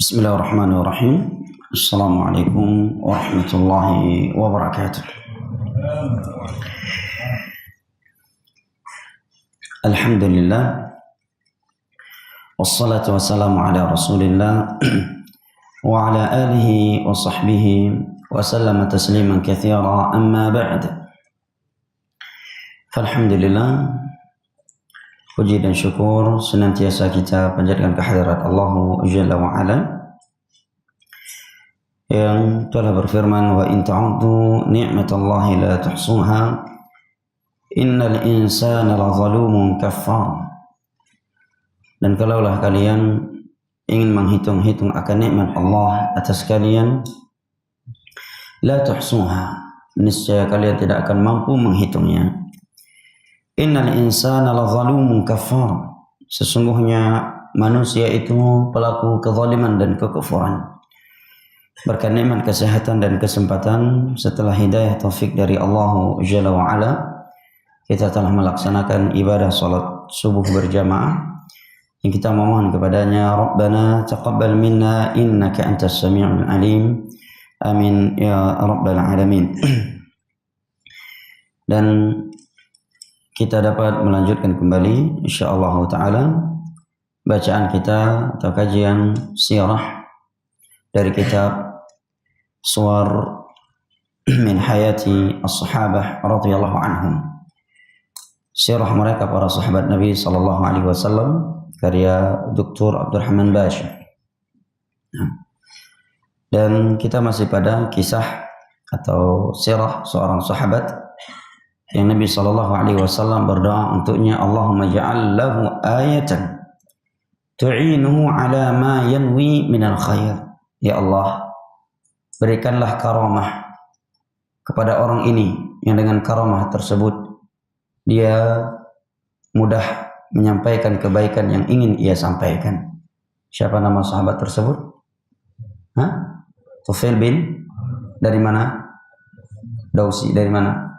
Bismillahirrahmanirrahim. Assalamualaikum warahmatullahi wabarakatuh. Alhamdulillah. Wassalatu wassalamu ala rasulillah wa ala alihi wa sahbihi wa sallama tasliman katsira amma ba'd. Alhamdulillah, puji dan syukur senantiasa kita panjatkan kehadirat Allah Jalla wa Ala yang telah berfirman, wa in ta'uddu ni'matallahi la tuhsuha innal insana lazalumun kaffar. Dan kalaulah kalian ingin menghitung-hitung akan nikmat Allah atas kalian, la tuhsuha, niscaya kalian tidak akan mampu menghitungnya. Innal insana lazalumun kafar, sesungguhnya manusia itu pelaku kezaliman dan kekufuran. Berkat nikmat kesehatan dan kesempatan setelah hidayah taufik dari Allah Jalla wa Ala, kita telah melaksanakan ibadah salat subuh berjamaah yang kita memohon kepadanya, Rabbana taqabbal minna innaka antas sami'ul alim. Amin ya rabbal alamin. Dan kita dapat melanjutkan kembali insyaallah taala bacaan kita atau kajian sirah dari kitab Suwar min Hayati As-Sahabah radhiyallahu anhum. Sirah mereka para sahabat Nabi sallallahu alaihi wasallam karya Dr. Abdurrahman Bashir. Dan kita masih pada kisah atau sirah seorang sahabat yang Nabi sallallahu alaihi wasallam berdoa untuknya, Allahumma ja'al lahu ayatan tu'inuhu ala ma yanwi minal khair. Ya Allah, berikanlah karamah kepada orang ini yang dengan karamah tersebut dia mudah menyampaikan kebaikan yang ingin ia sampaikan. Siapa nama sahabat tersebut? Tufail bin, dari mana? Dausi, dari mana?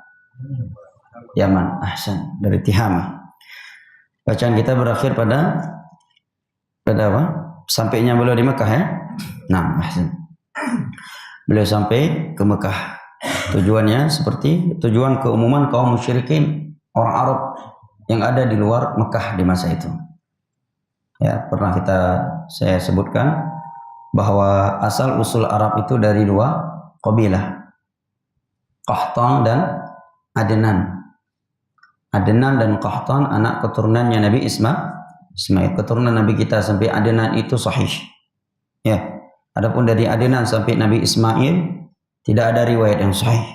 Yaman. Ahsan, dari Tihama. Bacaan kita berakhir pada apa? Sampainya beliau di Mekah, ya. Nah, ahsan. Beliau sampai ke Mekah. Tujuannya seperti tujuan keumuman kaum musyrikin, orang Arab yang ada di luar Mekah di masa itu. Ya, pernah saya sebutkan bahwa asal usul Arab itu dari dua kabilah, Qahtan dan Adnan. Adnan dan Qahtan anak keturunannya Nabi Ismail. Keturunan Nabi kita sampai Adnan itu sahih. Ya. Adapun dari Adnan sampai Nabi Ismail tidak ada riwayat yang sahih.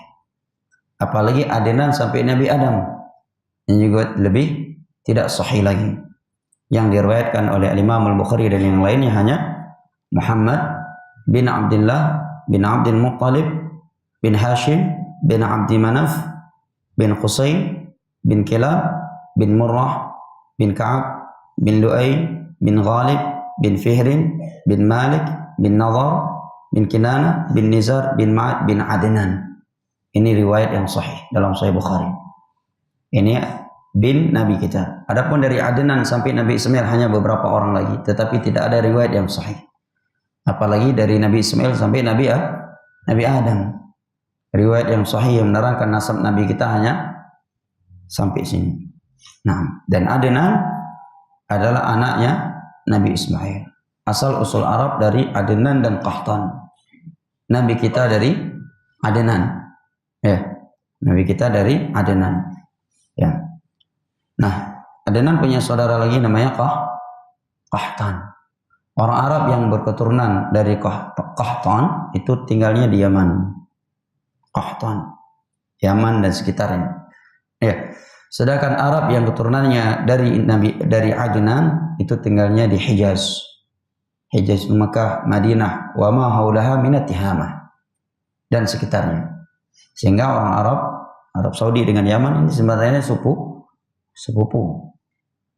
Apalagi Adnan sampai Nabi Adam, yang juga lebih tidak sahih lagi. Yang diriwayatkan oleh Imam Al-Bukhari dan yang lainnya hanya Muhammad bin Abdullah bin Abdul Muttalib bin Hashim bin Abdi Manaf bin Qusay bin Kilab bin Murrah bin Ka'ab bin Lu'ay bin Ghalib bin Fihrin bin Malik bin Nadar bin Kinana bin Nizar bin Ma'ad bin Adnan. Ini riwayat yang sahih dalam Sahih Bukhari. Ini bin Nabi kita. Adapun dari Adnan sampai Nabi Ismail hanya beberapa orang lagi, tetapi tidak ada riwayat yang sahih. Apalagi dari Nabi Ismail sampai Nabi Adam. Riwayat yang sahih yang menerangkan nasab Nabi kita hanya sampai sini. Nah, dan Adnan adalah anaknya Nabi Ismail. Asal usul Arab dari Adnan dan Qahtan. Nabi kita dari Adnan. Ya, Nabi kita dari Adnan. Ya. Nah, Adnan punya saudara lagi namanya Qahtan. Orang Arab yang berketurunan dari Qahtan itu tinggalnya di Yaman. Qahtan, Yaman dan sekitarnya. Ya. Sedangkan Arab yang keturunannya dari Adnan itu tinggalnya di Hijaz. Hijaz, Mekah, Madinah, wa ma haulaha minat Tihamah dan sekitarnya. Sehingga orang Arab Saudi dengan Yaman ini sebenarnya sepupu.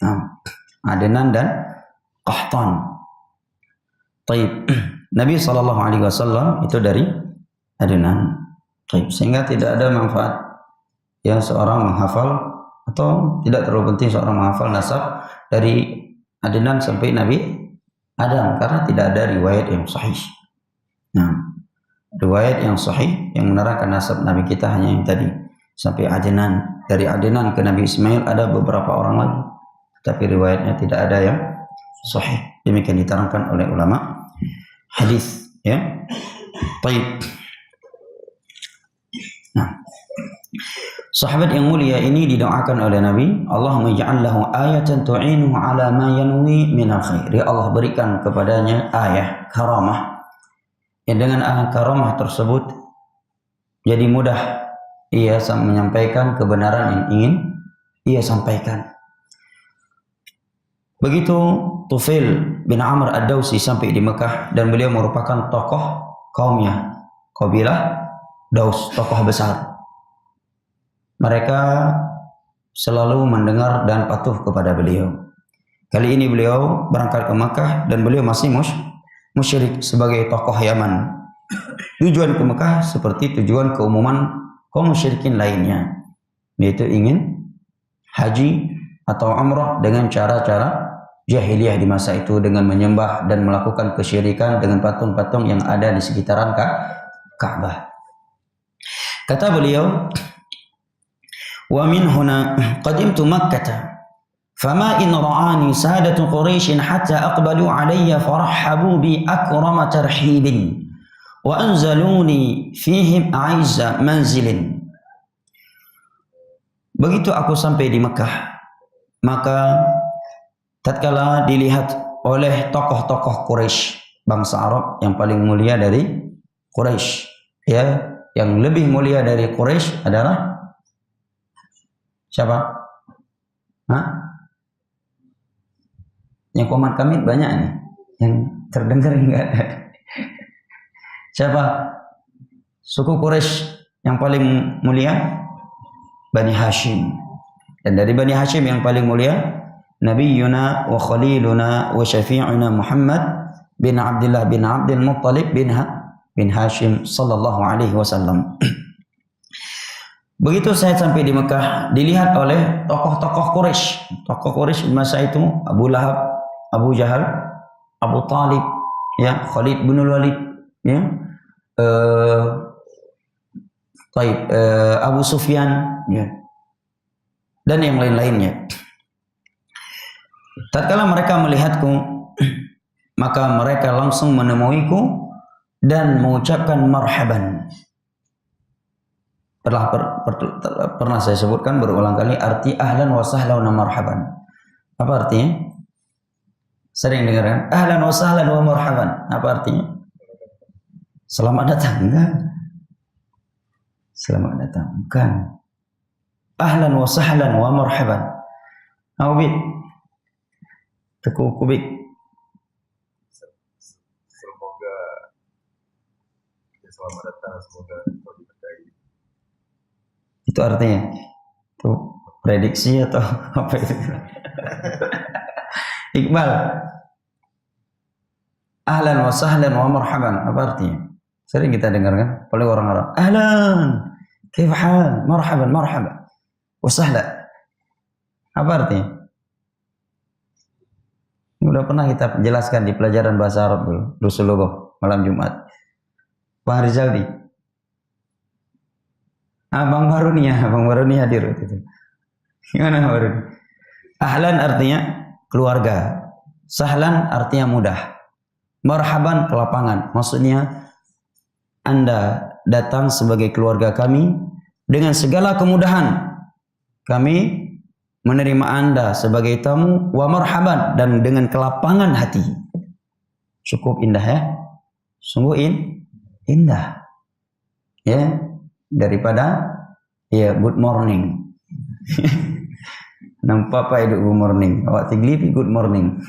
Nah, Adnan dan Qahtan. Taib. Nabi SAW itu dari Adnan. Taib. Sehingga tidak ada manfaat yang seorang menghafal atau tidak terlalu penting seorang menghafal nasab dari Adnan sampai Nabi Adam, karena tidak ada riwayat yang sahih. Nah, riwayat yang sahih yang menerangkan nasab Nabi kita hanya yang tadi sampai Adnan. Dari Adnan ke Nabi Ismail ada beberapa orang lagi, tapi riwayatnya tidak ada yang sahih. Demikian diterangkan oleh ulama hadis, ya. Baik. Nah, sahabat yang mulia ini didoakan oleh Nabi, Allahumma ij'al lahu ayatan tu'inuhu ala ma yanwi minal khair. Ya Allah, berikan kepadanya ayah, karamah, yang dengan karamah tersebut jadi mudah ia menyampaikan kebenaran yang ingin ia sampaikan. Begitu Tufail bin Amr ad-Dawsi sampai di Mekah, dan beliau merupakan tokoh kaumnya, kabilah Daus, tokoh besar. Mereka selalu mendengar dan patuh kepada beliau. Kali ini beliau berangkat ke Mekah dan beliau masih musyrik sebagai tokoh Yaman. Tujuan ke Mekah seperti tujuan keumuman kaum musyrikin lainnya, yaitu ingin haji atau umrah dengan cara-cara jahiliyah di masa itu, dengan menyembah dan melakukan kesyirikan dengan patung-patung yang ada di sekitaran Ka'bah. Kata beliau, wa min huna qadimtu Makkah fama in ra'ani sadatu Quraisy hatta aqbalu alayya farahhabu bi akrama tarhibin wa anzaluni fihim a'izza manzilin. Begitu aku sampai di Mekah, maka tatkala dilihat oleh tokoh-tokoh Quraisy, bangsa Arab yang paling mulia dari Quraisy, ya, yang lebih mulia dari Quraisy adalah siapa? Hah? Yang komat kami banyak nih, yang terdengar enggak ada. Siapa? Suku Quraisy yang paling mulia? Bani Hashim. Dan dari Bani Hashim yang paling mulia, Nabiyuna wa Khaliluna wa Syafi'una Muhammad bin Abdullah bin Abdul Muttalib bin Hashim sallallahu alaihi wasallam. Begitu saya sampai di Mekah, dilihat oleh tokoh-tokoh Quraisy. Tokoh Quraisy masa itu Abu Lahab, Abu Jahal, Abu Talib, ya, Khalid bin Walid, ya, Abu Sufyan, ya, dan yang lain-lainnya. Tatkala mereka melihatku, maka mereka langsung menemuiku dan mengucapkan marhaban. Pernah saya sebutkan berulang kali arti ahlan wa sahlan wa marhaban. Apa artinya? Sering dengar kan? Ahlan wa sahlan wa marhaban. Apa artinya? Selamat datang, enggak? Selamat datang, bukan. Ahlan wa sahlan wa marhaban. Awbid. Tekuk-kubik. Semoga selamat datang, semoga kau diberkahi. Itu artinya? Itu prediksi atau apa itu? Iqbal. Ahlan wa sahlan wa marhaban. Apa artinya? Sering kita dengar kan? Oleh orang-orang. Ahlan. Kaif hal? Marhaban, marhaban. Wa sahlan. Apa artinya? Sudah pernah kita jelaskan di pelajaran bahasa Arab dulu. Rasulullah malam Jumat. Bang Rizaldi. Bang Baruni hadir waktu itu. Gimana Baruni? Ahlan artinya keluarga. Sahlan artinya mudah. Marhaban kelapangan. Maksudnya Anda datang sebagai keluarga kami dengan segala kemudahan. Kami menerima Anda sebagai tamu, wa marhaban, dan dengan kelapangan hati. Cukup indah ya. Sungguh indah. Ya, daripada ya good morning. Nampak apa itu good morning? Awak tiglipi good morning.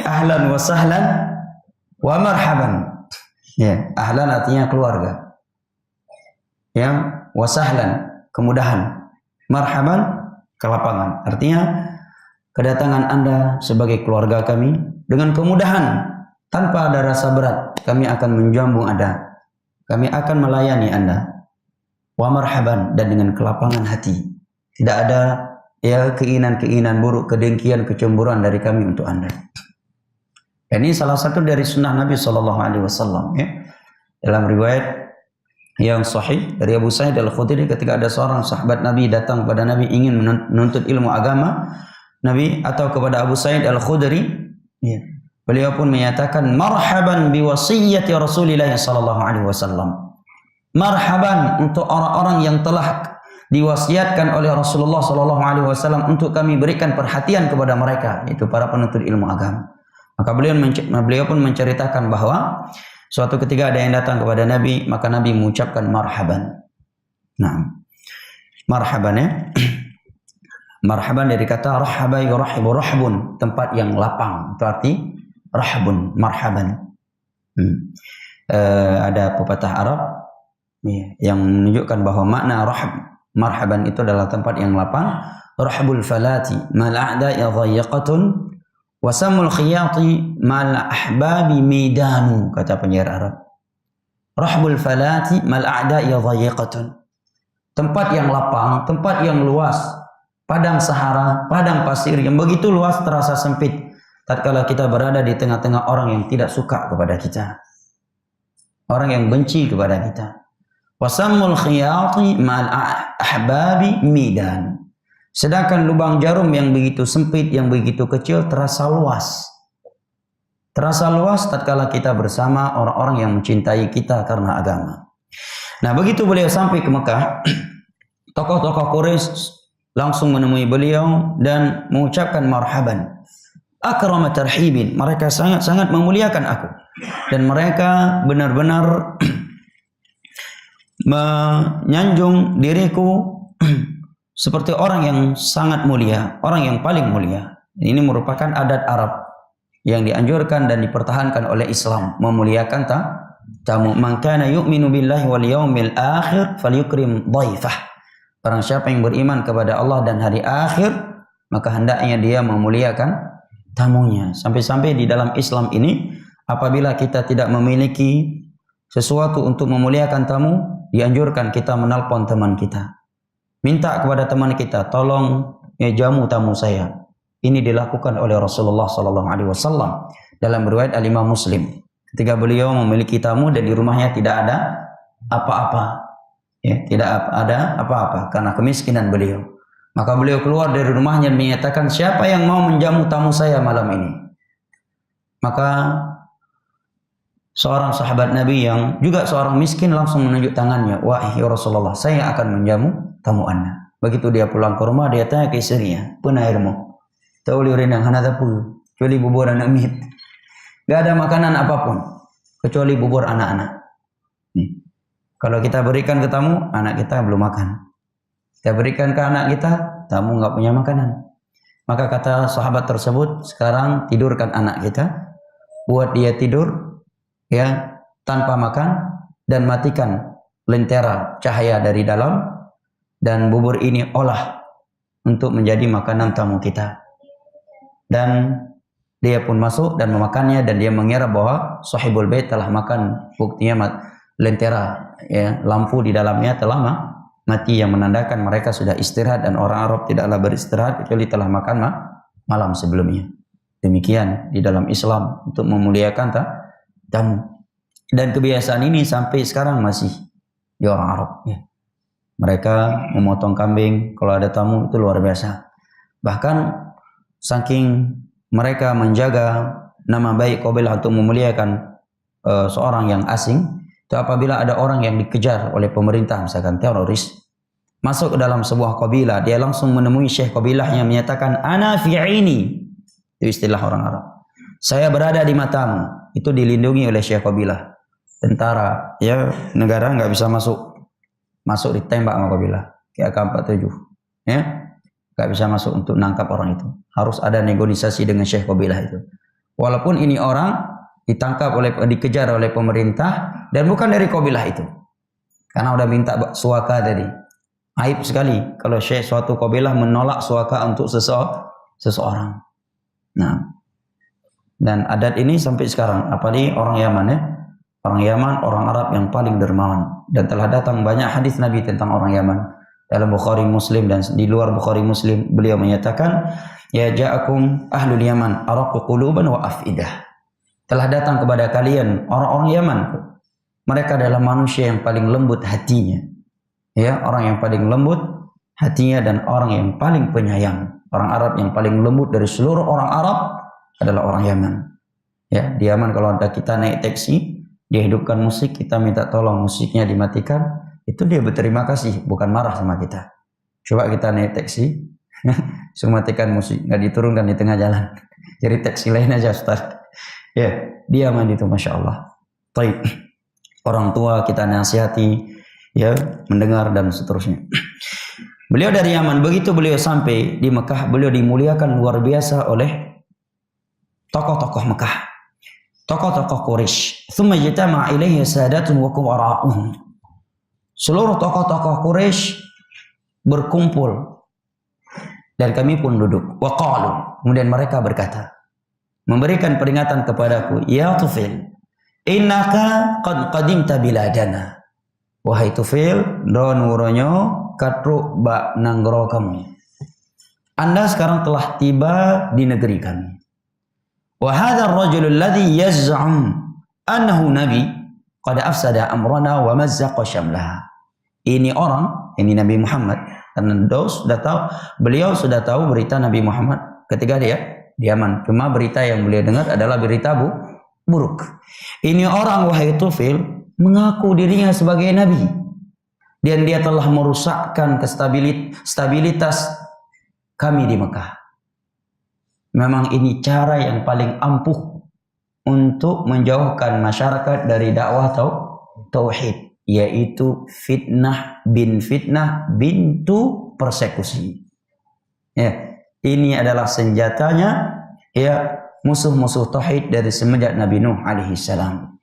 Ahlan wa sahlan wa marhaban. Ya, ahlan artinya keluarga. Ya, wa sahlan kemudahan. Marhaban kelapangan. Artinya kedatangan Anda sebagai keluarga kami dengan kemudahan, tanpa ada rasa berat. Kami akan menjamu Anda. Kami akan melayani Anda. Wa marhaban, dan dengan kelapangan hati. Tidak ada ya keinginan-keinginan buruk, kedengkian, kecemburuan dari kami untuk Anda. Ini salah satu dari sunnah Nabi Shallallahu Alaihi Wasallam. Ya. Dalam riwayat yang sahih dari Abu Sa'id Al-Khudri, ketika ada seorang sahabat Nabi datang kepada Nabi ingin menuntut ilmu agama, Nabi atau kepada Abu Sa'id Al-Khudri, ya, beliau pun menyatakan marhaban biwasiyyati Rasulillah Sallallahu Alaihi Wasallam. Marhaban untuk orang-orang yang telah diwasiatkan oleh Rasulullah Sallallahu Alaihi Wasallam untuk kami berikan perhatian kepada mereka, itu para penuntut ilmu agama. Maka beliau pun menceritakan bahwa suatu ketika ada yang datang kepada Nabi, maka Nabi mengucapkan marhaban. Nah, marhaban ya. Marhaban dari kata rahaba yurahibu rahbun, tempat yang lapang. Itu arti rahbun, marhaban. Ada pepatah Arab yang menunjukkan bahwa makna marhaban itu adalah tempat yang lapang. Rahbul falati mal a'da'i dhayyaqatun wasamul khiyati mal ahbabi midanu, kata penyair Arab. Rahbul falati mal a'da'i dhayyaqatun, tempat yang lapang, tempat yang luas, padang sahara, padang pasir yang begitu luas terasa sempit tatkala kita berada di tengah-tengah orang yang tidak suka kepada kita, orang yang benci kepada kita. Wasamul khiyati mal ahbabi midan, sedangkan lubang jarum yang begitu sempit, yang begitu kecil terasa luas. Terasa luas tatkala kita bersama orang-orang yang mencintai kita karena agama. Nah, begitu beliau sampai ke Mekah, tokoh-tokoh Quraisy langsung menemui beliau dan mengucapkan marhaban. Akrama tarhibin, mereka sangat-sangat memuliakan aku. Dan mereka benar-benar menyanjung diriku seperti orang yang sangat mulia, orang yang paling mulia. Ini merupakan adat Arab yang dianjurkan dan dipertahankan oleh Islam, memuliakan tamu. Man kana yu'minu billahi wal yaumil akhir falyukrim dhaifah. Barang siapa yang beriman kepada Allah dan hari akhir, maka hendaknya dia memuliakan tamunya. Sampai-sampai di dalam Islam ini, apabila kita tidak memiliki sesuatu untuk memuliakan tamu, dianjurkan kita menelpon teman kita. Minta kepada teman kita, tolong ya jamu tamu saya. Ini dilakukan oleh Rasulullah Sallallahu Alaihi Wasallam dalam riwayat Al-Imam Muslim. Ketika beliau memiliki tamu dan di rumahnya tidak ada apa-apa, ya, tidak ada apa-apa karena kemiskinan beliau. Maka beliau keluar dari rumahnya dan menyatakan, siapa yang mau menjamu tamu saya malam ini? Maka seorang sahabat Nabi yang juga seorang miskin langsung menunjuk tangannya, wahai Rasulullah, saya akan menjamu tamu Anda. Begitu dia pulang ke rumah, dia tanya ke istrinya, pun airmu? Tahu liurin yang hanata pun, kecuali bubur anak mit. Gak ada makanan apapun kecuali bubur anak-anak. Kalau kita berikan ke tamu, anak kita belum makan. Kita berikan ke anak kita, tamu nggak punya makanan. Maka kata sahabat tersebut, sekarang tidurkan anak kita, buat dia tidur, ya, tanpa makan, dan matikan lentera cahaya dari dalam, dan bubur ini olah untuk menjadi makanan tamu kita. Dan dia pun masuk dan memakannya, dan dia mengira bahwa sahibul bait telah makan. Buktinya lentera, ya, lampu di dalamnya telah mati, yang menandakan mereka sudah istirahat, dan orang Arab tidaklah beristirahat kecuali telah makan malam sebelumnya. Demikian di dalam Islam untuk memuliakan tamu. Dan kebiasaan ini sampai sekarang masih di orang Arab. Ya. Mereka memotong kambing kalau ada tamu, itu luar biasa. Bahkan saking mereka menjaga nama baik kabilah untuk memuliakan seorang yang asing, itu apabila ada orang yang dikejar oleh pemerintah, misalkan teroris, masuk ke dalam sebuah kabilah, dia langsung menemui syekh kabilahnya menyatakan, ana fi'ini. Itu istilah orang Arab. Saya berada di matamu. Itu dilindungi oleh syekh kabilah. Tentara, ya, negara nggak bisa masuk. Masuk ditembak sama kabilah. Kayak AK-47. Ya, nggak bisa masuk untuk nangkap orang itu. Harus ada negosiasi dengan syekh kabilah itu. Walaupun ini orang dikejar oleh pemerintah dan bukan dari kabilah itu, karena udah minta suaka tadi. Aib sekali kalau syekh suatu kabilah menolak suaka untuk seseorang. Nah, dan adat ini sampai sekarang, apalagi orang Yaman, ya, orang Yaman, orang Arab yang paling dermawan, dan telah datang banyak hadis Nabi tentang orang Yaman. dalam Bukhari Muslim dan di luar Bukhari Muslim beliau menyatakan, ya ja'akum ahlul Yaman araqu quluban wa afidah. Telah datang kepada kalian orang-orang Yaman. Mereka adalah manusia yang paling lembut hatinya. Ya, orang yang paling lembut hatinya dan orang yang paling penyayang. Orang Arab yang paling lembut dari seluruh orang Arab adalah orang Yaman. Ya, di Yaman kalau ada kita naik taksi, dia hidupkan musik, kita minta tolong musiknya dimatikan, itu dia berterima kasih, bukan marah sama kita. Coba kita naik taksi, suruh matikan musik, nggak diturunkan di tengah jalan. Jadi taksi lain aja Ustaz. Ya, dia aman itu, Masya Allah. Baik. Orang tua kita nasihati, ya, mendengar dan seterusnya. Beliau dari Yaman, begitu beliau sampai di Mekah, beliau dimuliakan luar biasa oleh tokoh-tokoh Mekah, tokoh-tokoh Quraisy. Tsumma jatama ilaihi sadatun wa kuwara'uhum. Seluruh tokoh-tokoh Quraisy berkumpul dan kami pun duduk. Wa qalu, kemudian mereka berkata, memberikan peringatan kepadaku, ya Tufil, innaka qad qadimta biladana. Wahai Tufil, donuronyo katruk bak nanggro kamu. Anda sekarang telah tiba di negeri kami. Wa hadzal rajul alladhi yaz'um annahu nabi qad afsada amrana wa mazzaqa syamlaha. Ini orang, ini Nabi Muhammad, karena beliau sudah tahu berita Nabi Muhammad ketika dia di Yaman. Cuma berita yang beliau dengar adalah berita buruk. Ini orang, wahai Tufil, mengaku dirinya sebagai nabi dan dia telah merusakkan stabilitas kami di Mekah. Memang ini cara yang paling ampuh untuk menjauhkan masyarakat dari dakwah tauhid, yaitu fitnah bintu persekusi. Ya, ini adalah senjatanya, ya, musuh-musuh tauhid dari semenjak Nabi Nuh alaihi salam.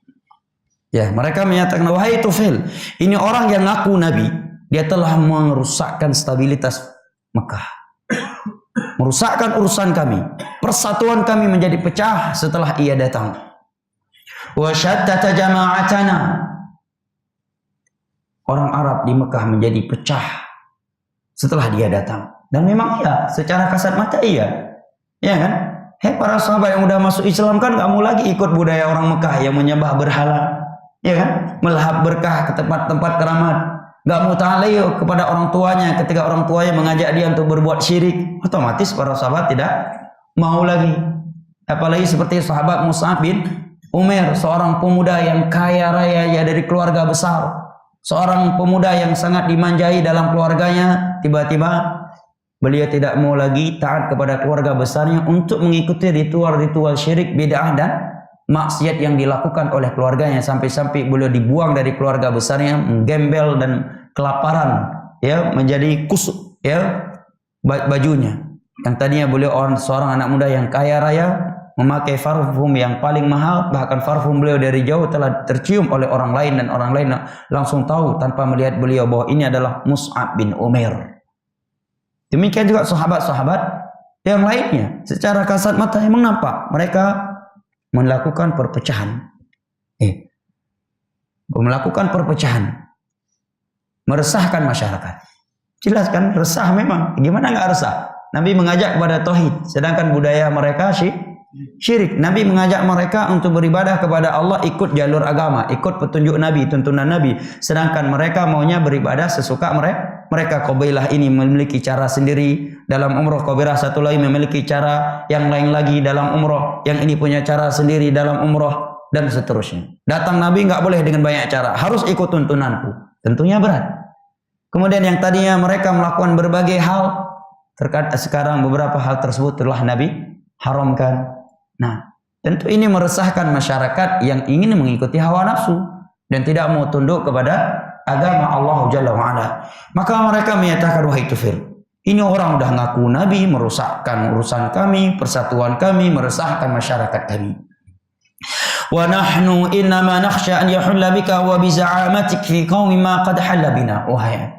Ya, mereka menyatakan, wahai Tufil, ini orang yang ngaku nabi, dia telah merusakkan stabilitas Mekah, merusakkan urusan kami, persatuan kami menjadi pecah setelah ia datang. Wa syattata jama'atana. Orang Arab di Mekah menjadi pecah setelah dia datang. Dan memang iya, secara kasat mata iya. Ya kan? Para sahabat yang udah masuk Islam kan nggak mau lagi ikut budaya orang Mekah yang menyembah berhala. Ya kan? Melahap berkah ke tempat-tempat keramat. Gak mau ta'aliyuh kepada orang tuanya ketika orang tuanya mengajak dia untuk berbuat syirik. Otomatis para sahabat tidak mau lagi. Apalagi seperti sahabat Mus'ab bin Umair, seorang pemuda yang kaya raya ya, dari keluarga besar. Seorang pemuda yang sangat dimanjai dalam keluarganya. Tiba-tiba beliau tidak mau lagi taat kepada keluarga besarnya untuk mengikuti ritual-ritual syirik, bid'ah dan maksiat yang dilakukan oleh keluarganya, sampai-sampai beliau dibuang dari keluarga besarnya, menggembel dan kelaparan, ya, menjadi kusut, ya, bajunya. Yang tadinya beliau seorang anak muda yang kaya raya, memakai parfum yang paling mahal, bahkan parfum beliau dari jauh telah tercium oleh orang lain dan orang lain langsung tahu tanpa melihat beliau bahwa ini adalah Mus'ab bin Umair. Demikian juga sahabat-sahabat yang lainnya, secara kasat mata emang nampak mereka melakukan perpecahan, melakukan perpecahan, meresahkan masyarakat. Jelas kan, resah memang. Gimana nggak resah? Nabi mengajak kepada tauhid, sedangkan budaya mereka syirik. Nabi mengajak mereka untuk beribadah kepada Allah, ikut jalur agama, ikut petunjuk Nabi, tuntunan Nabi. Sedangkan mereka maunya beribadah sesuka mereka. Qabilah ini memiliki cara sendiri dalam umroh, qabilah satu lagi memiliki cara yang lain lagi dalam umroh, yang ini punya cara sendiri dalam umroh, dan seterusnya. Datang Nabi nggak boleh dengan banyak cara, harus ikut tuntunanku. Tentunya berat. Kemudian yang tadinya mereka melakukan berbagai hal, terkadang sekarang beberapa hal tersebut telah Nabi haramkan. Nah, tentu ini meresahkan masyarakat yang ingin mengikuti hawa nafsu dan tidak mau tunduk kepada agama Allah Jalla wa'ala. Maka mereka menyatakan, wahai Tufil, ini orang udah ngaku nabi, merusakkan urusan kami, persatuan kami, meresahkan masyarakat kami. Wa nahnu innama nakhsha an yahulla bika wa bi za'amatik fi qaumin ma qad halla bina. Wahai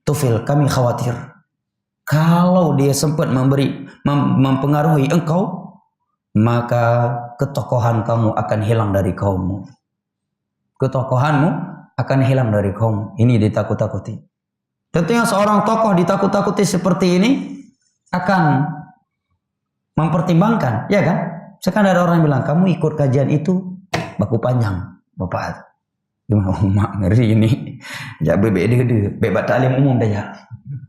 Tufil, kami khawatir kalau dia sempat mempengaruhi engkau, maka ketokohan kamu akan hilang dari kaummu. Ketokohanmu akan hilang dari kaum. Ini ditakut-takuti. Tentunya seorang tokoh ditakut-takuti seperti ini akan mempertimbangkan, ya kan? Sekarang ada orang yang bilang, kamu ikut kajian itu baku panjang, Bapak. Gimana umat ngeri ini? Ya bebek dia, bebek taklim umum dah ya.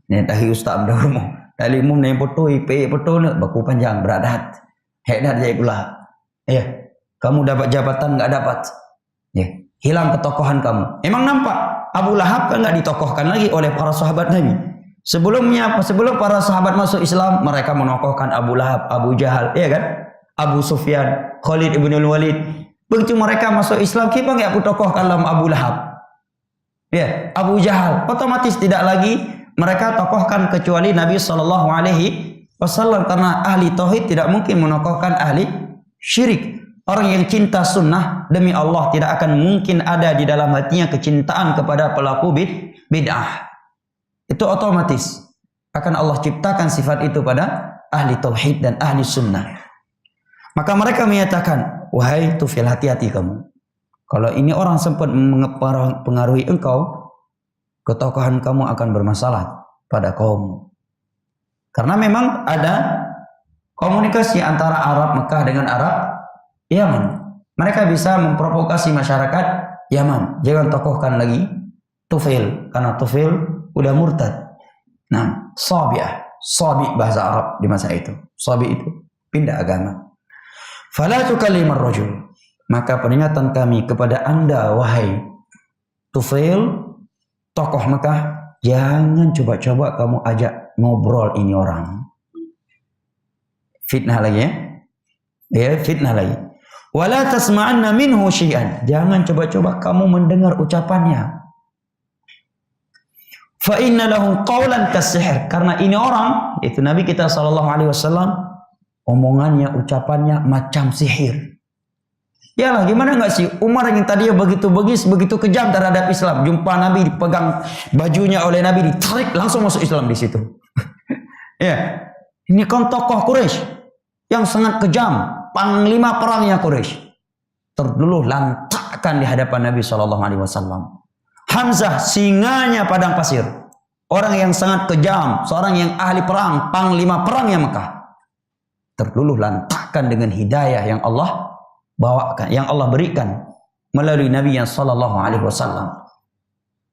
Ni tahi ustaz dah umum. Taklim umum ni potoi, pe potoi baku panjang beradat. Hedat je pula. Ya, kamu dapat jabatan enggak dapat. Ya, hilang ketokohan kamu. Emang nampak Abu Lahab kan enggak ditokohkan lagi oleh para sahabat Nabi. Sebelumnya, sebelum para sahabat masuk Islam, mereka menokohkan Abu Lahab, Abu Jahal, ya kan? Abu Sufyan, Khalid ibn Walid. Begitu mereka masuk Islam, kita enggak tokohkan dalam Abu Lahab. Ya, Abu Jahal, otomatis tidak lagi mereka tokohkan kecuali Nabi SAW, karena ahli tauhid tidak mungkin menokohkan ahli syirik. Orang yang cinta sunnah demi Allah tidak akan mungkin ada di dalam hatinya kecintaan kepada pelaku bid'ah. Itu otomatis akan Allah ciptakan sifat itu pada ahli tauhid dan ahli sunnah. Maka mereka menyatakan, wahai Tufil, hati-hati kamu. Kalau ini orang sempat mempengaruhi engkau, ketokohan kamu akan bermasalah pada kaum. Karena memang ada komunikasi antara Arab Mekah dengan Arab Yaman. Mereka bisa memprovokasi masyarakat Yaman. Jangan tokohkan lagi Tufil, karena Tufil udah murtad. Nah, Sabi bahasa Arab di masa itu. Sabi itu pindah agama. Fala tukallimar rajul. Maka peringatan kami kepada anda, wahai Tufail, tokoh Mekah, jangan coba-coba kamu ajak ngobrol ini orang. Fitnah lagi ya. Ya, fitnah lagi. Wala tasma'anna minhu syai'an. Jangan coba-coba kamu mendengar ucapannya. Fa inna lahu qawlan kasihir. Karena ini orang, itu Nabi kita SAW, omongannya, ucapannya macam sihir. Yalah, gimana enggak sih Umar yang tadinya begitu bengis, begitu kejam terhadap Islam, jumpa Nabi dipegang bajunya oleh Nabi, ditarik langsung masuk Islam di situ. Ya, ini kan tokoh Quraisy yang sangat kejam, panglima perangnya Quraisy, terluluh lantakkan di hadapan Nabi SAW. Hamzah, singanya padang pasir, orang yang sangat kejam, seorang yang ahli perang, panglima perangnya Mekah, terluluh lantakkan dengan hidayah yang Allah bawakan, yang Allah berikan melalui Nabi yang SAW.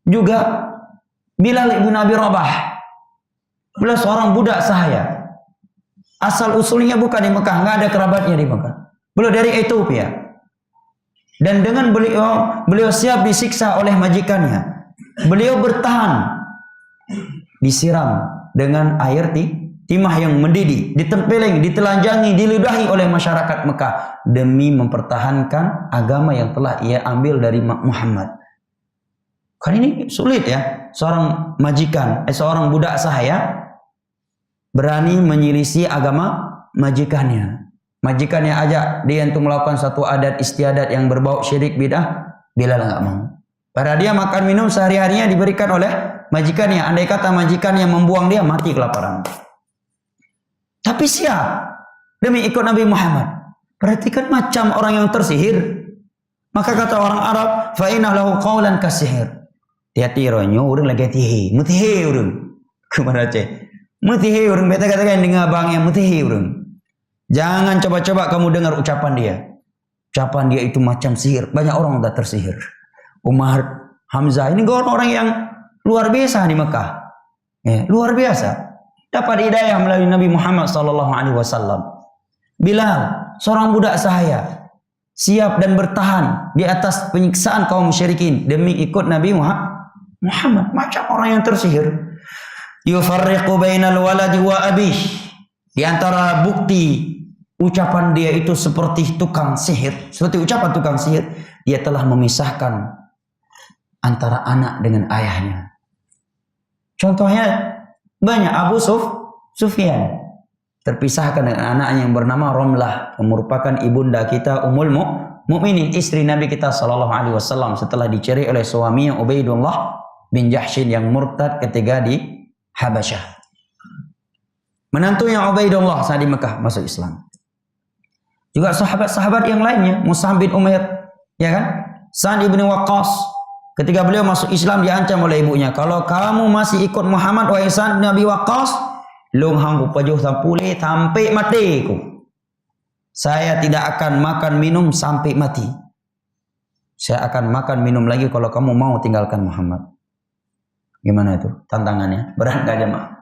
Juga Bilal ibn Abi Rabah, beliau seorang budak sahaya. Asal usulnya bukan di Mekah, nggak ada kerabatnya di Mekah. Beliau dari Ethiopia. Dan dengan beliau siap disiksa oleh majikannya. Beliau bertahan, disiram dengan air timah yang mendidih, ditempeleng, ditelanjangi, diludahi oleh masyarakat Mekah demi mempertahankan agama yang telah ia ambil dari Muhammad. Kan ini sulit ya, seorang majikan, seorang budak sahaya berani menyelisih agama majikannya. Majikannya ajak dia untuk melakukan satu adat istiadat yang berbau syirik bid'ah, Bilal enggak mau. Padahal dia makan minum sehari-harinya diberikan oleh majikannya. Andai kata majikannya membuang dia, mati kelaparan. Tapi siap demi ikut Nabi Muhammad. Perhatikan macam orang yang tersihir. Maka kata orang Arab, fa inna lahu qawlan kasihir. Hati-hati ronyo urang lagi tihi, mutihi urang. Kemana ceh? Mutihi urang, beta katakan dengan abangnya mutihi urang. Jangan coba-coba kamu dengar ucapan dia. Ucapan dia itu macam sihir. Banyak orang sudah tersihir. Umar, Hamzah, ini orang-orang yang luar biasa di Mekah. Ya, luar biasa. Dapat hidayah melalui Nabi Muhammad SAW. Bilal, seorang budak sahaya, siap dan bertahan di atas penyiksaan kaum musyrikin demi ikut Nabi Muhammad. Macam orang yang tersihir. Yufarriqu bainal waladi wa abih. Di antara bukti ucapan dia itu seperti tukang sihir, seperti ucapan tukang sihir, dia telah memisahkan antara anak dengan ayahnya. Contohnya banyak. Abu Sufyan terpisahkan dengan anaknya yang bernama Romlah, yang merupakan ibunda kita Ummul Mukminin, istri Nabi kita SAW, setelah dicerai oleh suaminya Ubaidullah bin Jahshin yang murtad ketika di Habasyah. Menantunya Ubaidullah saat di Mekah masuk Islam. Juga sahabat-sahabat yang lainnya, Mus'ab bin Umair, ya kan? Sa'd bin Waqqas, Ketika beliau masuk Islam diancam oleh ibunya. Kalau kamu masih ikut Muhammad wahai Sa'd bin Abi Waqqas, long hang pajuh sampule sampai mati ku. Saya tidak akan makan minum sampai mati. Saya akan makan minum lagi kalau kamu mau tinggalkan Muhammad. Gimana itu tantangannya? Berat gak jemaah?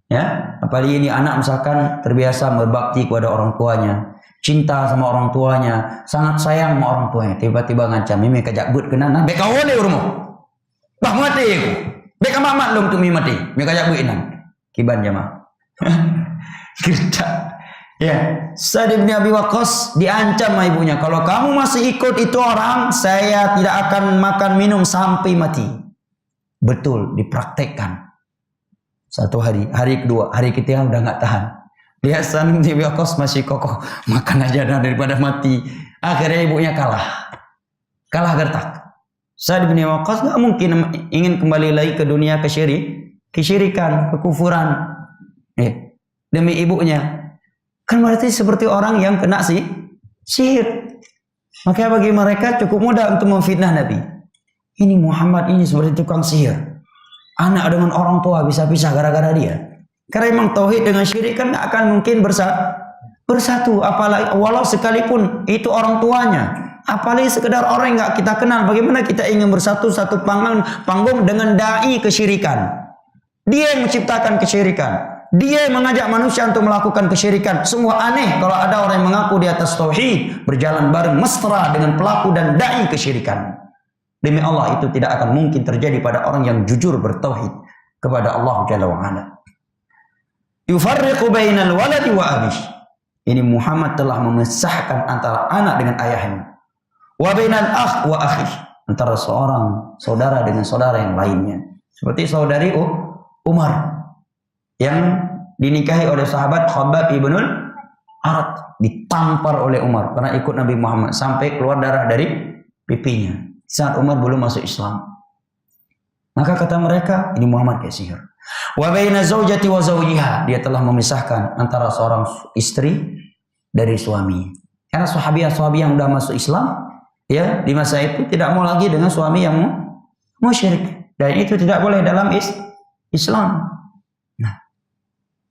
Ya, apalagi ini anak misalkan terbiasa berbakti kepada orang tuanya, cinta sama orang tuanya, sangat sayang sama orang tuanya, tiba-tiba ngancam, "Mimi kajak but kena nah, beka wole urmo. Bah mati aku. Beka mamat lom tu mi mati. Mi kajak but inan." Kiban jemaah. Kita ya, Sa'd bin Abi Waqqas diancam sama ibunya, "Kalau kamu masih ikut itu orang, saya tidak akan makan minum sampai mati." Betul, dipraktekkan. Satu hari, hari kedua, hari ketiga udah nggak tahan. Lihat Sa'd bin Abi Waqqas masih kokoh, makan aja dah daripada mati. Akhirnya ibunya kalah gertak. Sa'd bin Abi Waqqas nggak mungkin ingin kembali lagi ke dunia kesyirikan, kekufuran. Demi ibunya. Kan berarti seperti orang yang kena sihir. Maka bagi mereka cukup mudah untuk memfitnah Nabi. Ini Muhammad ini seperti tukang sihir. Anak dengan orang tua bisa pisah gara-gara dia. Karena memang tauhid dengan syirik kan nggak akan mungkin bersatu. Apalagi walau sekalipun itu orang tuanya. Apalagi sekedar orang yang nggak kita kenal. Bagaimana kita ingin bersatu satu panggung dengan dai kesyirikan. Dia yang menciptakan kesyirikan. Dia yang mengajak manusia untuk melakukan kesyirikan. Semua aneh kalau ada orang yang mengaku di atas tauhid, berjalan bareng mesra dengan pelaku dan dai kesyirikan. Demi Allah itu tidak akan mungkin terjadi pada orang yang jujur bertauhid kepada Allah Jalla wa Ala. Yufarriqu bainal waladi wa abih. Ini Muhammad telah memisahkan antara anak dengan ayahnya. Wa bainal akh wa akhih. Antara seorang saudara dengan saudara yang lainnya. Seperti saudari Umar yang dinikahi oleh sahabat Khabbab ibnul Arat, ditampar oleh Umar karena ikut Nabi Muhammad sampai keluar darah dari pipinya. Saat Umar belum masuk Islam. Maka kata mereka, ini Muhammad kayak sihir. Wa baina zaujati wa zawjiha, dia telah memisahkan antara seorang istri dari suami. Karena sahabiah yang sudah masuk Islam, ya di masa itu tidak mau lagi dengan suami yang musyrik, dan itu tidak boleh dalam Islam. Nah,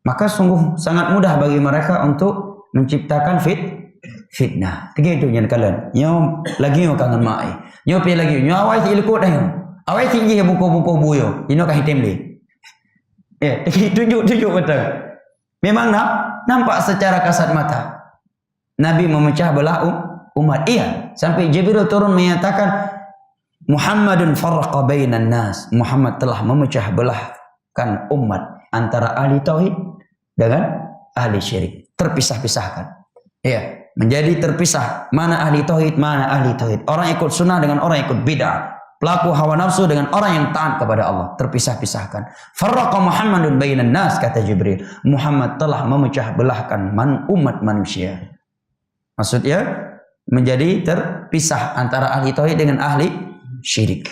maka sungguh sangat mudah bagi mereka untuk menciptakan fitnah. Begitu yang kalian. Nyo lagi nyo kangen mai. Nyo pi lagi. Nyo awai ti ilkut dah. Awai tinggi buku-buku buyo. Ino kah hitam le. Tunjuk betul. Memang nampak secara kasat mata. Nabi memecah belah umat. Iya, sampai Jibril turun menyatakan Muhammadun farraqa bainan nas. Muhammad telah memecah belahkan umat antara ahli tauhid dengan ahli syirik. Terpisah-pisahkan. Iya, menjadi terpisah. Mana ahli tauhid, mana ahli tauhid. Orang ikut sunnah dengan orang ikut bid'ah. Pelaku hawa nafsu dengan orang yang taat kepada Allah. Terpisah-pisahkan. Farraqa Muhammadun bainan nas, kata Jibril. Muhammad telah memecah belahkan umat manusia. Maksudnya menjadi terpisah antara ahli tauhid dengan ahli syirik.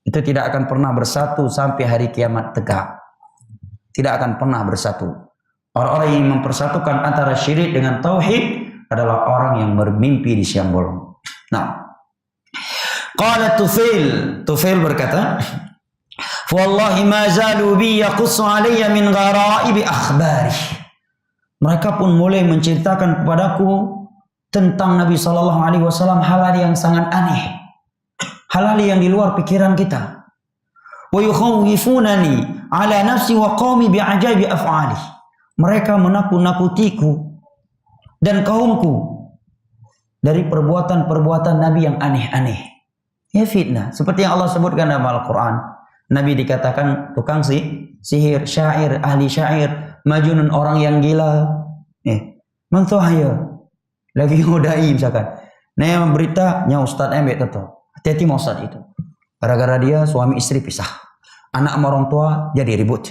Itu tidak akan pernah bersatu sampai hari kiamat tegak. Tidak akan pernah bersatu. Orang-orang yang mempersatukan antara syirik dengan tauhid adalah orang yang bermimpi di siang bolong. Nah, qala Tufail berkata, "Wallahi ma zalu bi yaqussu alayya min gharaib akhbari." Mereka pun mulai menceritakan kepadaku tentang Nabi sallallahu alaihi wasallam hal-hal yang sangat aneh. Hal-hal yang di luar pikiran kita. Wa yukhawifunani ala nafsi wa qaumi bi'ajabi af'ali. Mereka menakut-nakutiku dan kaumku dari perbuatan-perbuatan Nabi yang aneh-aneh. Ya fitnah. Seperti yang Allah sebutkan dalam Al-Quran. Nabi dikatakan tukang sihir, syair, ahli syair, majnun, orang yang gila. Mantuhaya. Lagi ngudai misalkan. Nah yang berita, nya Ustaz embek tetap. Hati-hati mau Ustaz itu. Gara-gara dia suami istri pisah. Anak sama orang tua jadi ribut.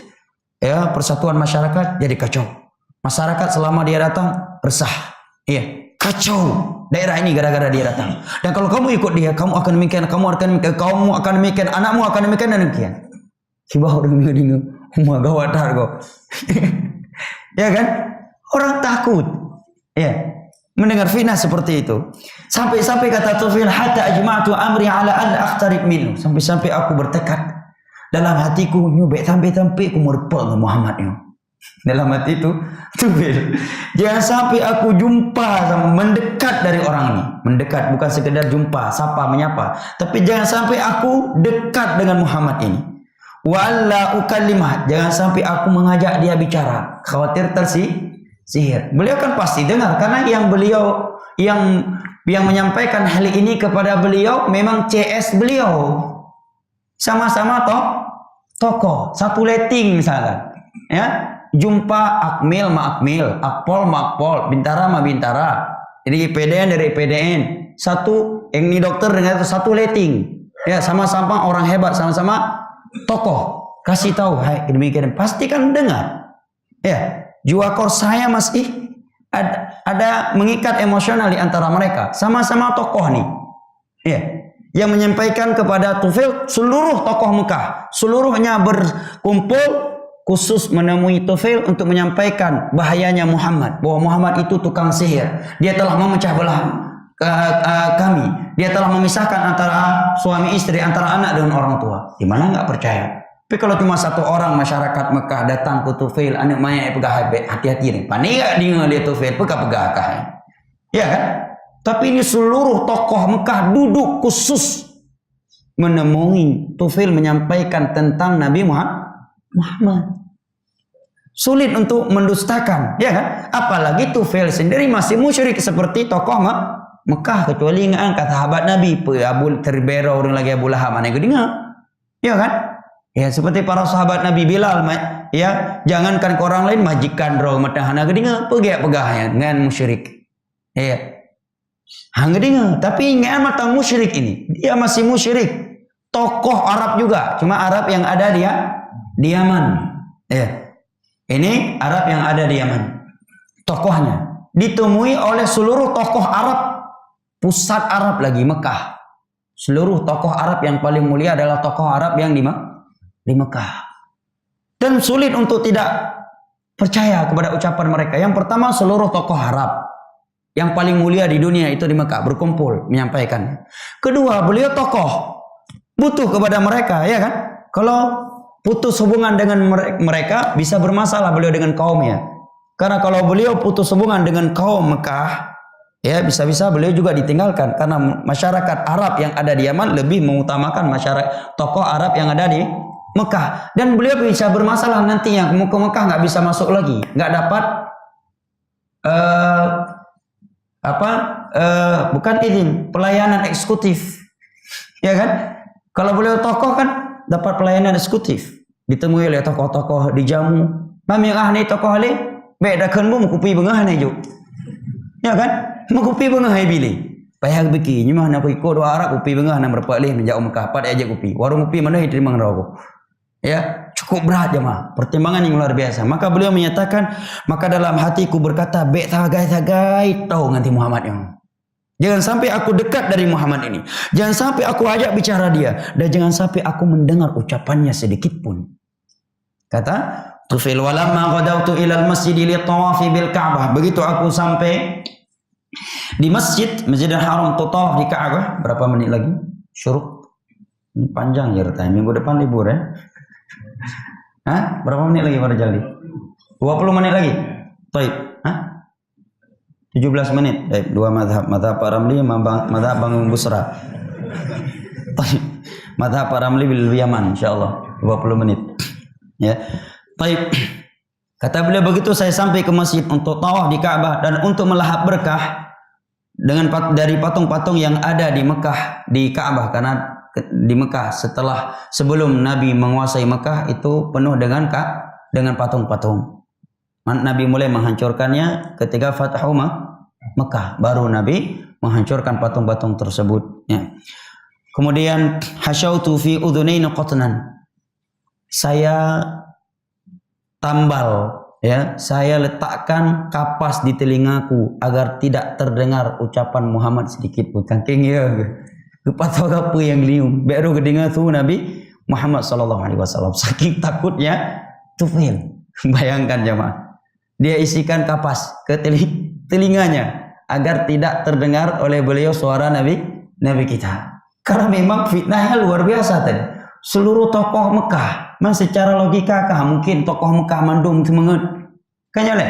Ya, persatuan masyarakat jadi kacau. Masyarakat selama dia datang resah. Iya, kacau daerah ini gara-gara dia datang. Dan kalau kamu ikut dia, kamu akan demikian, kamu akan demikian, anakmu akan demikian dan demikian. Kibau dengar, gawat harga. Ya kan? Orang takut. Ya. mendengar fitnah seperti itu. Sampai-sampai kata Tufail, hatta ajma'tu amri ala an akhtarib minhu. Sampai-sampai aku bertekad dalam hatiku, nyubek sampai-sampai aku merepek dengan Muhammad ni. Dalam hati itu, Tufail, jangan sampai aku jumpa sama mendekat dari orang ini. Mendekat bukan sekedar jumpa, sapa, menyapa, tapi jangan sampai aku dekat dengan Muhammad ini. Wa alla ukallimah, jangan sampai aku mengajak dia bicara, khawatir tersihir. Beliau kan pasti dengar karena yang menyampaikan hal ini kepada beliau memang CS beliau. Sama-sama tokoh, satu letting misalkan. Ya, jumpa Akmil ma Akmil, Akpol ma Akpol, Bintara ma Bintara. Jadi IPDN dari IPDN. Satu, yang ini dokter dengan itu satu letting. Ya, sama-sama orang hebat, sama-sama tokoh. Kasih tahu, hai demikian, pasti kan dengar. Ya, juakor saya masih ada mengikat emosional di antara mereka. Sama-sama tokoh nih. Ya, yang menyampaikan kepada Tufail, seluruh tokoh Mekah, seluruhnya berkumpul khusus menemui Tufail untuk menyampaikan bahayanya Muhammad, bahwa Muhammad itu tukang sihir. Dia telah memecah belah kami. Dia telah memisahkan antara suami istri, antara anak dengan orang tua. Gimana nggak percaya? Tapi kalau cuma satu orang masyarakat Mekah datang ke Tufail, anak maya pegah hati-hati nih. Panik nggak dengar dia Tufail, pegah-pegah kah? Ya kan? Tapi ini seluruh tokoh Mekah duduk khusus menemui Tufail menyampaikan tentang Nabi Muhammad. Sulit untuk mendustakan, ya kan? Apalagi Tufail sendiri masih musyrik seperti tokoh Mekah, kecuali ingat kata sahabat Nabi, Abu Terbero orang lagi Abu Lahab, mana yang dengar? Ya kan? Ya seperti para sahabat Nabi Bilal, ya jangankan ke orang lain, majikan roh matahana gedinga, pegah-pegahnya dengan musyrik. Ya. Hang gedinga, tapi ingat mata musyrik ini, dia masih musyrik. Tokoh Arab juga, cuma Arab yang ada di Yaman. Ya. Ini Arab yang ada di Yaman. Tokohnya ditemui oleh seluruh tokoh Arab, pusat Arab lagi Mekah. Seluruh tokoh Arab yang paling mulia adalah tokoh Arab yang di Mekah. Dan sulit untuk tidak percaya kepada ucapan mereka. Yang pertama, seluruh tokoh Arab yang paling mulia di dunia itu di Mekah berkumpul menyampaikan. Kedua, beliau tokoh, butuh kepada mereka, ya kan? Kalau putus hubungan dengan mereka bisa bermasalah beliau dengan kaumnya. Karena kalau beliau putus hubungan dengan kaum Mekah, ya bisa-bisa beliau juga ditinggalkan. Karena masyarakat Arab yang ada di Yaman lebih mengutamakan masyarakat tokoh Arab yang ada di Mekah. Dan beliau bisa bermasalah nantinya ke Mekah, nggak bisa masuk lagi, nggak dapat bukan izin, pelayanan eksekutif, ya kan? Kalau beliau tokoh kan dapat pelayanan eksekutif. Ditemui oleh tokoh-tokoh dijamu. Mami nih tokoh le, beda kan mu kupi bengah nih jo. Ya kan? Mu kupi bengah hai bili. Payah beki, nyumah nak ikut dua Arab kupi bengah nak berpak leh menjauh Mekah, pat aja kupi. Warung kupi mana terima ngerokok. Ya, cukup berat jemaah. Pertimbangan yang luar biasa. Maka beliau menyatakan, maka dalam hatiku berkata, "Bek tagai tahu nganti Muhammad yang." Jangan sampai aku dekat dari Muhammad ini. Jangan sampai aku ajak bicara dia. Dan jangan sampai aku mendengar ucapannya sedikit pun. Kata Tufail, walamma ghadawtu ilal masjid li tawafi bil Ka'bah. Begitu aku sampai di Masjidil Haram untuk tawaf di Ka'bah. Berapa menit lagi? Syuruk. Ini panjang ya rata. Minggu depan libur ya. Hah? Berapa menit lagi pada Jaldi? 20 menit lagi? Baik. Hah? 17 menit. Baik, dua madhab Pak Ramli, madhab Bang Busra. Baik. Madhab Pak Ramli bil Yaman insyaallah 20 menit. Ya. Baik. Kata beliau, begitu saya sampai ke masjid untuk tawaf di Ka'bah dan untuk melahap berkah dengan dari patung-patung yang ada di Mekah, di Ka'bah, karena di Mekah sebelum Nabi menguasai Mekah itu penuh dengan patung-patung. Nabi mulai menghancurkannya ketika Fathu Mekah, baru Nabi menghancurkan patung-patung tersebut. Ya. Kemudian hasyautu fi udhunaini qatnan. Saya tambal, ya, saya letakkan kapas di telingaku agar tidak terdengar ucapan Muhammad sedikit pun. Kangking ya, kepatau apa yang lium, baru kedengar tu Nabi Muhammad sallallahu alaihi wasallam. Saking takutnya Tufail. Bayangkan jemaah, dia isikan kapas ke telinganya agar tidak terdengar oleh beliau suara Nabi kita. Karena memang fitnahnya luar biasa tadi. Seluruh tokoh Mekah, secara logika mungkin tokoh Mekah mandum semangat. Kanya le.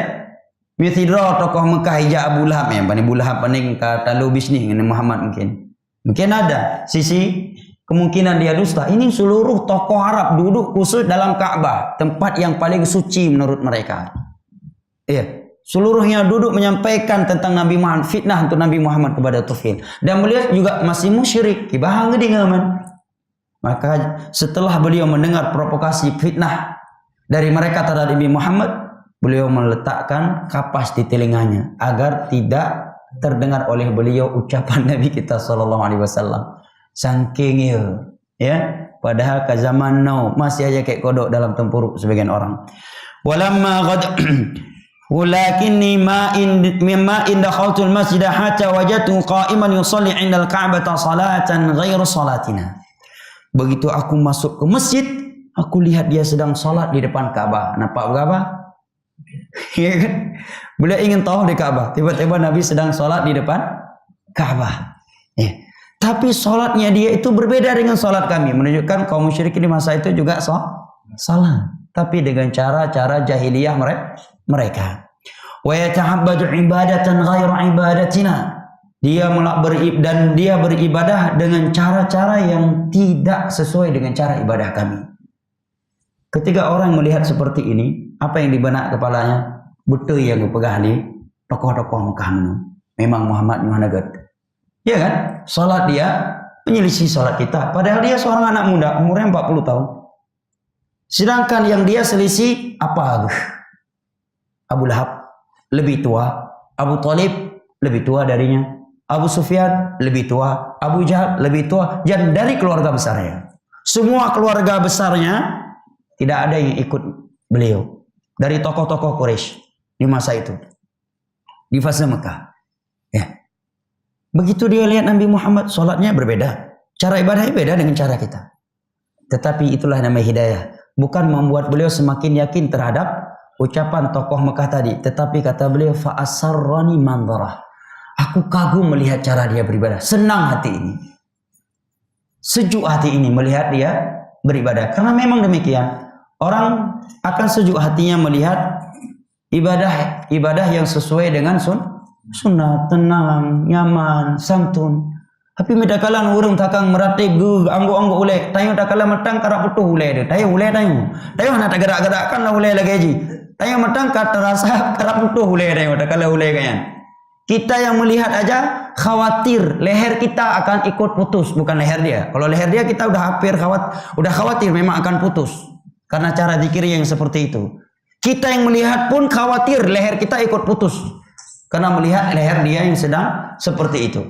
Mithidra tokoh Mekah hija Abu Lahab yang Abu Lahab paling kata lu bisnis dengan Muhammad mungkin. Mungkin ada sisi kemungkinan dia dusta. Ini seluruh tokoh Arab duduk khusus dalam Ka'bah, tempat yang paling suci menurut mereka. Iya, seluruhnya duduk menyampaikan tentang Nabi Muhammad, fitnah untuk Nabi Muhammad kepada Tufil. Dan beliau juga masih musyrik, kibahang gedingaman. Maka setelah beliau mendengar provokasi fitnah dari mereka terhadap Nabi Muhammad, beliau meletakkan kapas di telinganya agar tidak terdengar oleh beliau ucapan Nabi kita sallallahu alaihi wasallam. Saking ya, padahal ke zaman now masih aja kayak kodok dalam tempuruk sebagian orang. Walamma qad walakinni ma in dakhaltul masjid hatta wajadtu qa'iman yusalli 'inda al-ka'bah salatan ghairu salatina. Begitu aku masuk ke masjid, aku lihat dia sedang salat di depan Ka'bah. Nampak berapa? Ya kan? Beliau ingin tahu di Ka'bah. Tiba-tiba Nabi sedang salat di depan Ka'bah. Ya. Tapi salatnya dia itu berbeda dengan salat kami. Menunjukkan kaum musyrikin di masa itu juga salat. Tapi dengan cara-cara jahiliyah mereka. Wa yatahabbadu ibadatan ghairu ibadatina. Dia beribadah dengan cara-cara yang tidak sesuai dengan cara ibadah kami. Ketika orang melihat seperti ini, apa yang di benak kepalanya? Betul yang dipegang di tokoh-tokoh Mekah itu. Memang Muhammad Muhammad. Ya kan? Salat dia menyelisih salat kita. Padahal dia seorang anak muda, umurnya 40 tahun. Sedangkan yang dia selisih apa? Abu Lahab lebih tua, Abu Talib lebih tua darinya, Abu Sufyan lebih tua, Abu Jahal lebih tua, dan dari keluarga besarnya. Semua keluarga besarnya tidak ada yang ikut beliau dari tokoh-tokoh Quraisy di masa itu, di fase Mekah. Ya. Begitu dia lihat Nabi Muhammad, sholatnya berbeda, cara ibadahnya beda dengan cara kita. Tetapi itulah namanya hidayah, bukan membuat beliau semakin yakin terhadap ucapan tokoh Mekah tadi, tetapi kata beliau fa asarrani mandarah. Aku kagum melihat cara dia beribadah, senang hati ini, sejuk hati ini melihat dia beribadah. Karena memang demikian, orang akan sejuk hatinya melihat ibadah yang sesuai dengan sunnah, tenang, nyaman, santun. Tapi medakalan urang takang meratib anggo-anggo ulek, tayo dakalan matang karap putuh ulek, tayo nak gerak-gerakkan lah ulek lagi ji. Tayo matang terasa karap putuh ulek tayo dakalan ulek kayan. Kita yang melihat aja khawatir leher kita akan ikut putus, bukan leher dia. Kalau leher dia kita udah khawatir memang akan putus karena cara zikir yang seperti itu. Kita yang melihat pun khawatir leher kita ikut putus karena melihat leher dia yang sedang seperti itu.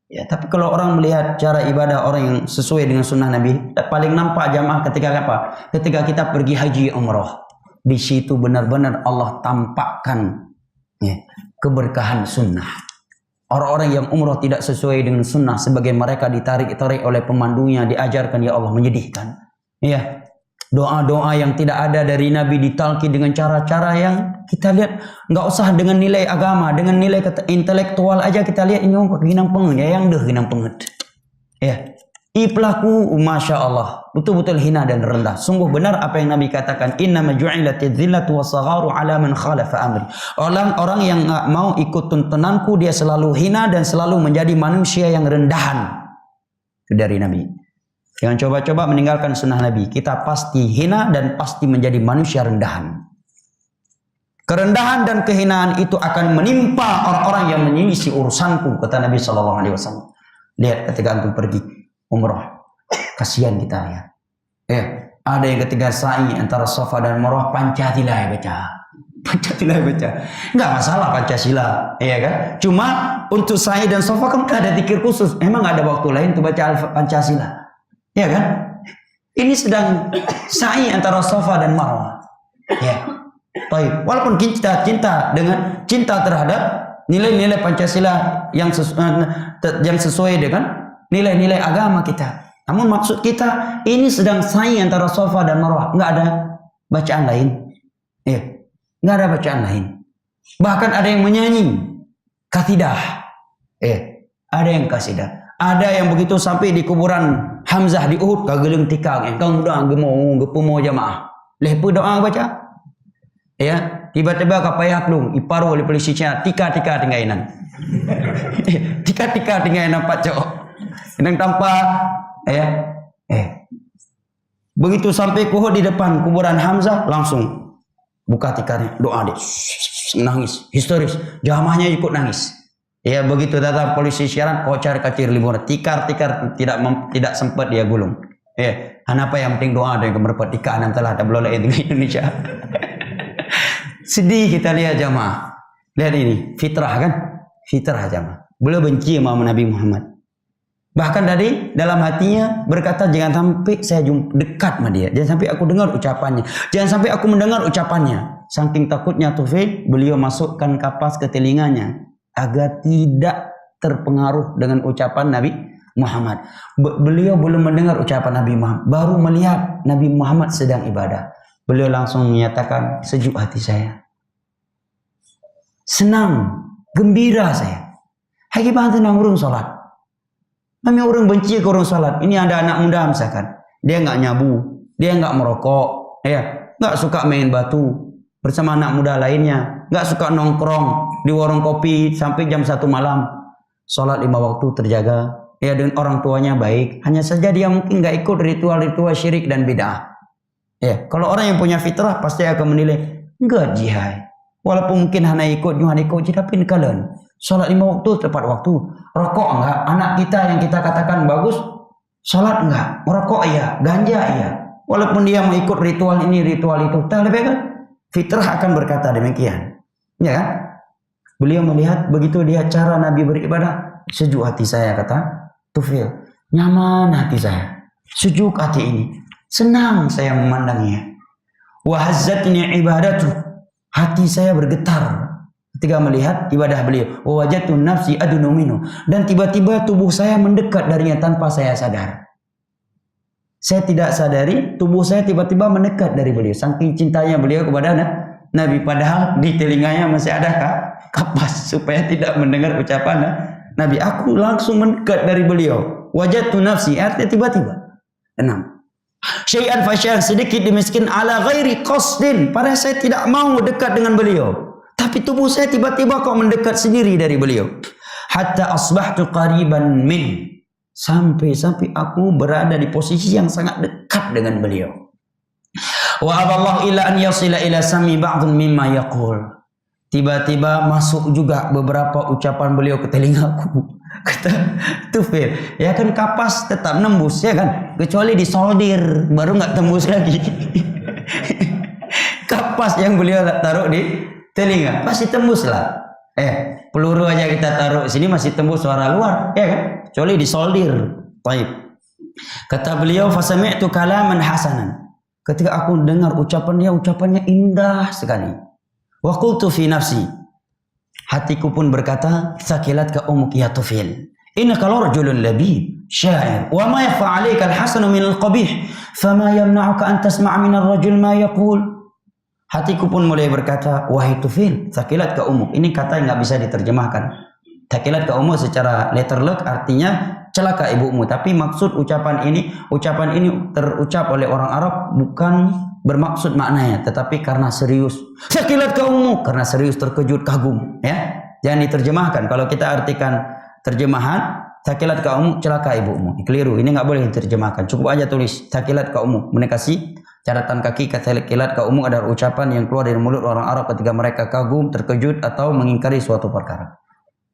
Ya, tapi kalau orang melihat cara ibadah orang yang sesuai dengan sunnah Nabi, paling nampak jamaah ketika apa? Ketika kita pergi haji umrah. Di situ benar-benar Allah tampakkan ya, keberkahan sunnah. Orang-orang yang umrah tidak sesuai dengan sunnah, sebagai mereka ditarik-tarik oleh pemandunya, diajarkan ya Allah, menyedihkan. Ya, doa-doa yang tidak ada dari Nabi ditalki dengan cara-cara yang kita lihat, nggak usah dengan nilai agama, dengan nilai intelektual aja kita lihat ini hinang pengen, ya yang deh hinang pengen. Ya, pelaku, masya Allah, betul-betul hina dan rendah. Sungguh benar apa yang Nabi katakan, innama ju'ilatiz zillatu was-sagharu ala man khalafa amri. Orang yang nggak mau ikut tuntunanku, dia selalu hina dan selalu menjadi manusia yang rendahan. Itu dari Nabi. Jangan coba-coba meninggalkan sunnah Nabi. Kita pasti hina dan pasti menjadi manusia rendahan. Kerendahan dan kehinaan itu akan menimpa orang-orang yang menyelisih urusanku, kata Nabi SAW. Lihat ketika antum pergi umrah, kasihan kita lihat. Ada yang ketika sa'i antara Safa dan Marwah Pancasila baca. Enggak masalah Pancasila, ya kan? Cuma untuk sa'i dan Safa kan ada zikir khusus. Emang ada waktu lain untuk baca Pancasila. Ya kan? Ini sedang sa'i antara Safa dan Marwah. Ya. Baik. Walaupun kita cinta terhadap nilai-nilai Pancasila yang sesuai dengan nilai-nilai agama kita. Namun maksud kita ini sedang sa'i antara Safa dan Marwah. Enggak ada bacaan lain. Ya. Enggak ada bacaan lain. Bahkan ada yang menyanyi. Katidah. Ada yang kasidah. Ada yang begitu sampai di kuburan Hamzah di Uhud kageleng tikang engkang doa gemo gepumo jamaah. Lepa doa baca. Ya, tiba-tiba kapayak lung iparu oleh polisi Cina tika-tika tingainan. Tika-tika tingainan pacok. Sedang tanpa begitu sampai ke Uhud di depan kuburan Hamzah langsung buka tikarnya, doa dia. Nangis, histeris. Jamaahnya ikut nangis. Ya begitu datang polisi siaran, kocar kacir libur, tikar tidak sempat dia gulung. Apa yang penting doa dan kemerpat tikar nanti telah ada belola itu di Indonesia. Sedih kita lihat jamaah. Lihat ini, fitrah kan? Fitrah jamaah. Beliau benci sama Nabi Muhammad. Bahkan dari dalam hatinya berkata jangan sampai saya dekat sama dia, jangan sampai aku dengar ucapannya, jangan sampai aku mendengar ucapannya. Saking takutnya Tufail, beliau masukkan kapas ke telinganya agar tidak terpengaruh dengan ucapan Nabi Muhammad. Beliau belum mendengar ucapan Nabi Muhammad, baru melihat Nabi Muhammad sedang ibadah. Beliau langsung menyatakan, sejuk hati saya, senang, gembira saya. Hakibat tenang urung sholat. Kami orang benci ke orang sholat. Ini ada anak muda misalkan, dia nggak nyabu, dia nggak merokok, nggak suka main batu bersama anak muda lainnya, nggak suka nongkrong di warung kopi sampai jam 1 malam. Sholat 5 waktu terjaga, dengan orang tuanya baik. Hanya saja dia mungkin nggak ikut ritual-ritual syirik dan bid'ah. Kalau orang yang punya fitrah pasti akan menilai enggak jihad. Walaupun mungkin hanya ikut tapi kalian sholat 5 waktu tepat waktu, rokok enggak, anak kita yang kita katakan bagus, sholat enggak, merokok iya, ganja iya. Walaupun dia mau ikut ritual ini ritual itu, tak lebih kan? Fitrah akan berkata demikian, ya kan? Beliau melihat begitu dia cara Nabi beribadah, sejuk hati saya kata Tufail, nyaman hati saya, sejuk hati ini, senang saya memandangnya. Wahazzatni ibadatu, hati saya bergetar ketika melihat ibadah beliau. Wajadtu nafsi adunu minhu, dan tiba-tiba tubuh saya mendekat darinya tanpa saya sadar. Saya tidak sadari tubuh saya tiba-tiba mendekat dari beliau. Saking cintanya beliau kepada Nabi, padahal di telinganya masih ada kapas supaya tidak mendengar ucapan Nabi. Aku langsung mendekat dari beliau. Wajadtu nafsi, artinya tiba-tiba. 6. Syai'an fasyai'an, sedikit demi sedikit, ala ghairi qasdin, padahal saya tidak mau dekat dengan beliau, tapi tubuh saya tiba-tiba kok mendekat sendiri dari beliau. Hatta asbahtu qariban min, sampai aku berada di posisi yang sangat dekat dengan beliau. Wa aballahu illa an yasila ila sami ba'dun mimma yaqul, tiba-tiba masuk juga beberapa ucapan beliau ke telingaku. Kata Tufail, ya kan kapas tetap nembus ya kan, kecuali disoldir baru nggak tembus lagi. Kapas yang beliau taruh di telinga pasti tembus lah. Peluru aja kita taruh sini masih tembus suara luar, ya kan, kecuali disoldir. Baik. Kata beliau, fasami'tu kalaman hasanan, ketika aku dengar ucapannya indah sekali. Wa qultu fi nafsi, hatiku pun berkata, sakilatka umuk ya Tufail, innaka rajulun labib syair, wa ma yakhfa 'alaika al-hasanu min al-qabih, fama yamna'uka an tasma'a min ar-rajul ma yaqul. Hatiku pun mulai berkata, wahai Tufail, sakilatka umuk. Ini kata yang nggak bisa diterjemahkan. Sakilatka umuk secara letterlek artinya celaka ibumu, tapi maksud ucapan ini terucap oleh orang Arab bukan bermaksud maknanya, tetapi karena serius. Sakilat kaummu, karena serius, terkejut, kagum, ya. Jangan diterjemahkan. Kalau kita artikan terjemahan, sakilat kaummu, celaka ibumu, keliru. Ini nggak boleh diterjemahkan. Cukup aja tulis sakilat kaummu. Mereka kasih catatan kaki, sakilat kaummu adalah ucapan yang keluar dari mulut orang Arab ketika mereka kagum, terkejut atau mengingkari suatu perkara.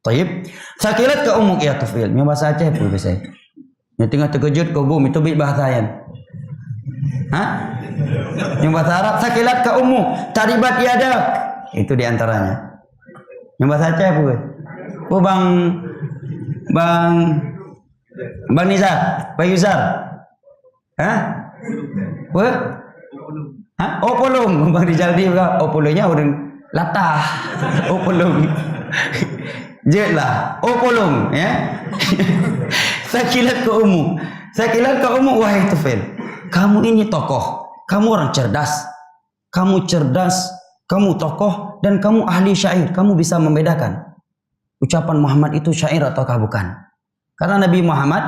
Taib. Sakilat kaummu ya Tufail. Ini bahasa Aceh pun bisa. Yang tengah terkejut, kagum, itu bahasa yang. Yang bahasa Arab sakilat ka ummu taribat yadak, itu diantaranya. Yang bahasa Aceh apa? Oh Bang Nizar, Bang Yuzar. Opolong, Bang Rizal dia opolongnya orang latah. Opolong. Jelah, opolong ya. Sakilat ka ummu, wahai Tufail, kamu ini tokoh. Kamu orang cerdas, kamu tokoh, dan kamu ahli syair, kamu bisa membedakan. ucapan Muhammad itu syair ataukah bukan? Karena Nabi Muhammad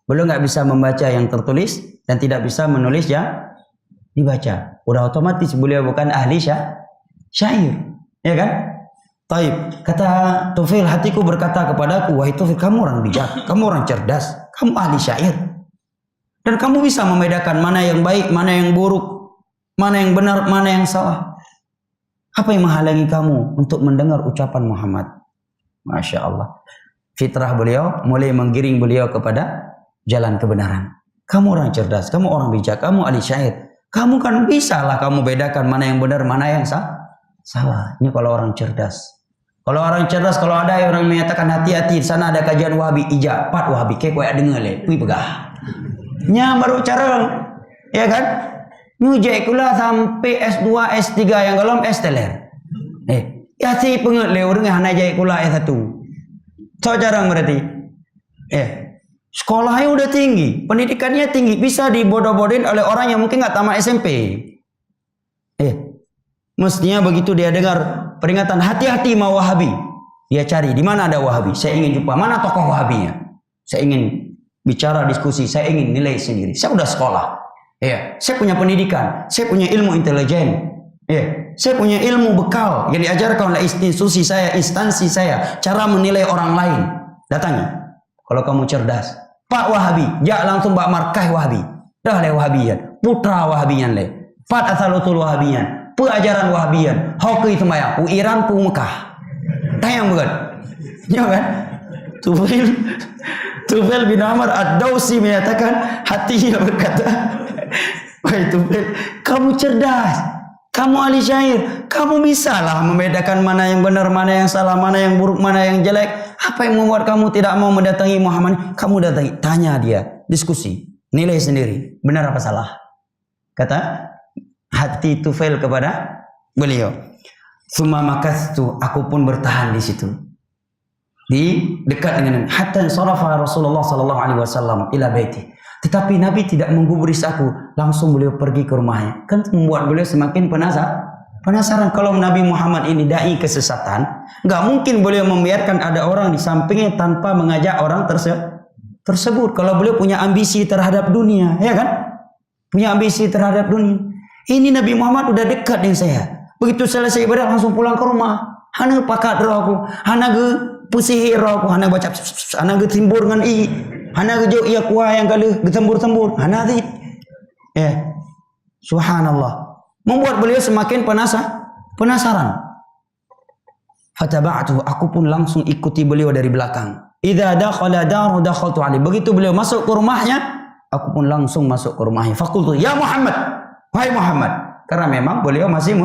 beliau nggak bisa membaca yang tertulis dan tidak bisa menulis yang dibaca. Udah otomatis beliau bukan ahli syair, ya kan? Taib. Kata Tufail, hatiku berkata kepadaku, wahai Tufail, kamu orang bijak, kamu orang cerdas, kamu ahli syair. Dan kamu bisa membedakan mana yang baik, mana yang buruk, mana yang benar, mana yang salah. Apa yang menghalangi kamu untuk mendengar ucapan Muhammad? Masya Allah. Fitrah beliau mulai menggiring beliau kepada jalan kebenaran. Kamu orang cerdas, kamu orang bijak, kamu ahli syair. Kamu kan bisa lah kamu bedakan mana yang benar, mana yang salah. Ini kalau orang cerdas. Kalau orang cerdas, kalau ada orang menyatakan hati-hati, di sana ada kajian Wahabi, ijab, pat Wahabi, kayak koyak dengar le, kui pegah. Nya baru cara, ya kan? Nyujai kula sampai S2, S3 yang belum S teler. Ya si penget le, orang hana jai kula S1. So jarang berarti. Sekolahnya udah tinggi, pendidikannya tinggi, bisa dibodoh-bodohin oleh orang yang mungkin nggak tamat SMP. Mestinya begitu dia dengar peringatan hati-hati mau Wahabi, dia cari di mana ada Wahabi. Saya ingin jumpa mana tokoh Wahabinya. Saya ingin bicara diskusi, saya ingin nilai sendiri. Saya udah sekolah, saya punya pendidikan, saya punya ilmu intelijen, saya punya ilmu bekal yang diajarkan oleh institusi saya, instansi saya, cara menilai orang lain. Datangi. Kalau kamu cerdas, Pak Wahabi, jangan langsung Pak markah Wahabi. Dah le Wahabiyan, putra Wahabiyan le, Pat asalutul Wahabiyan. Pengajaran Wahabiyan, hoki itu maya, Iran pu Mekah. Tayang bukan? Ya kan? Tufail bin Amr ad-Dawsi menyatakan, hatinya berkata, wahai Tufail, kamu cerdas, kamu ahli syair, kamu bisa lah membedakan mana yang benar, mana yang salah, mana yang buruk, mana yang jelek. Apa yang membuat kamu tidak mau mendatangi Muhammad? Kamu datangi, tanya dia, diskusi, nilai sendiri, benar apa salah? Kata hati Tufail kepada beliau. Summa makastu, aku pun bertahan di situ. Di dekat dengan hatta sarafa Rasulullah sallallahu alaihi wasallam ila baiti. Tetapi Nabi tidak menggubris aku, langsung beliau pergi ke rumahnya. Kan membuat beliau semakin penasaran kalau Nabi Muhammad ini dai kesesatan, enggak mungkin beliau membiarkan ada orang di sampingnya tanpa mengajak orang tersebut. Kalau beliau punya ambisi terhadap dunia, ya kan? Punya ambisi terhadap dunia. Ini Nabi Muhammad udah dekat dengan saya. Begitu selesai ibadah langsung pulang ke rumah. Hana pakat roh aku, hana ge pusih roh aku, hana baca, hana ge timbur dengan i, hana ge jo ia kuah yang kali ge tembur, hana ti. Subhanallah. Membuat beliau semakin penasaran. Fataba'tu, aku pun langsung ikuti beliau dari belakang. Idza dakhala daru dakhaltu alaihi. Begitu beliau masuk ke rumahnya, aku pun langsung masuk ke rumahnya. Faqultu, ya Muhammad. Wahai Muhammad, karena memang beliau masih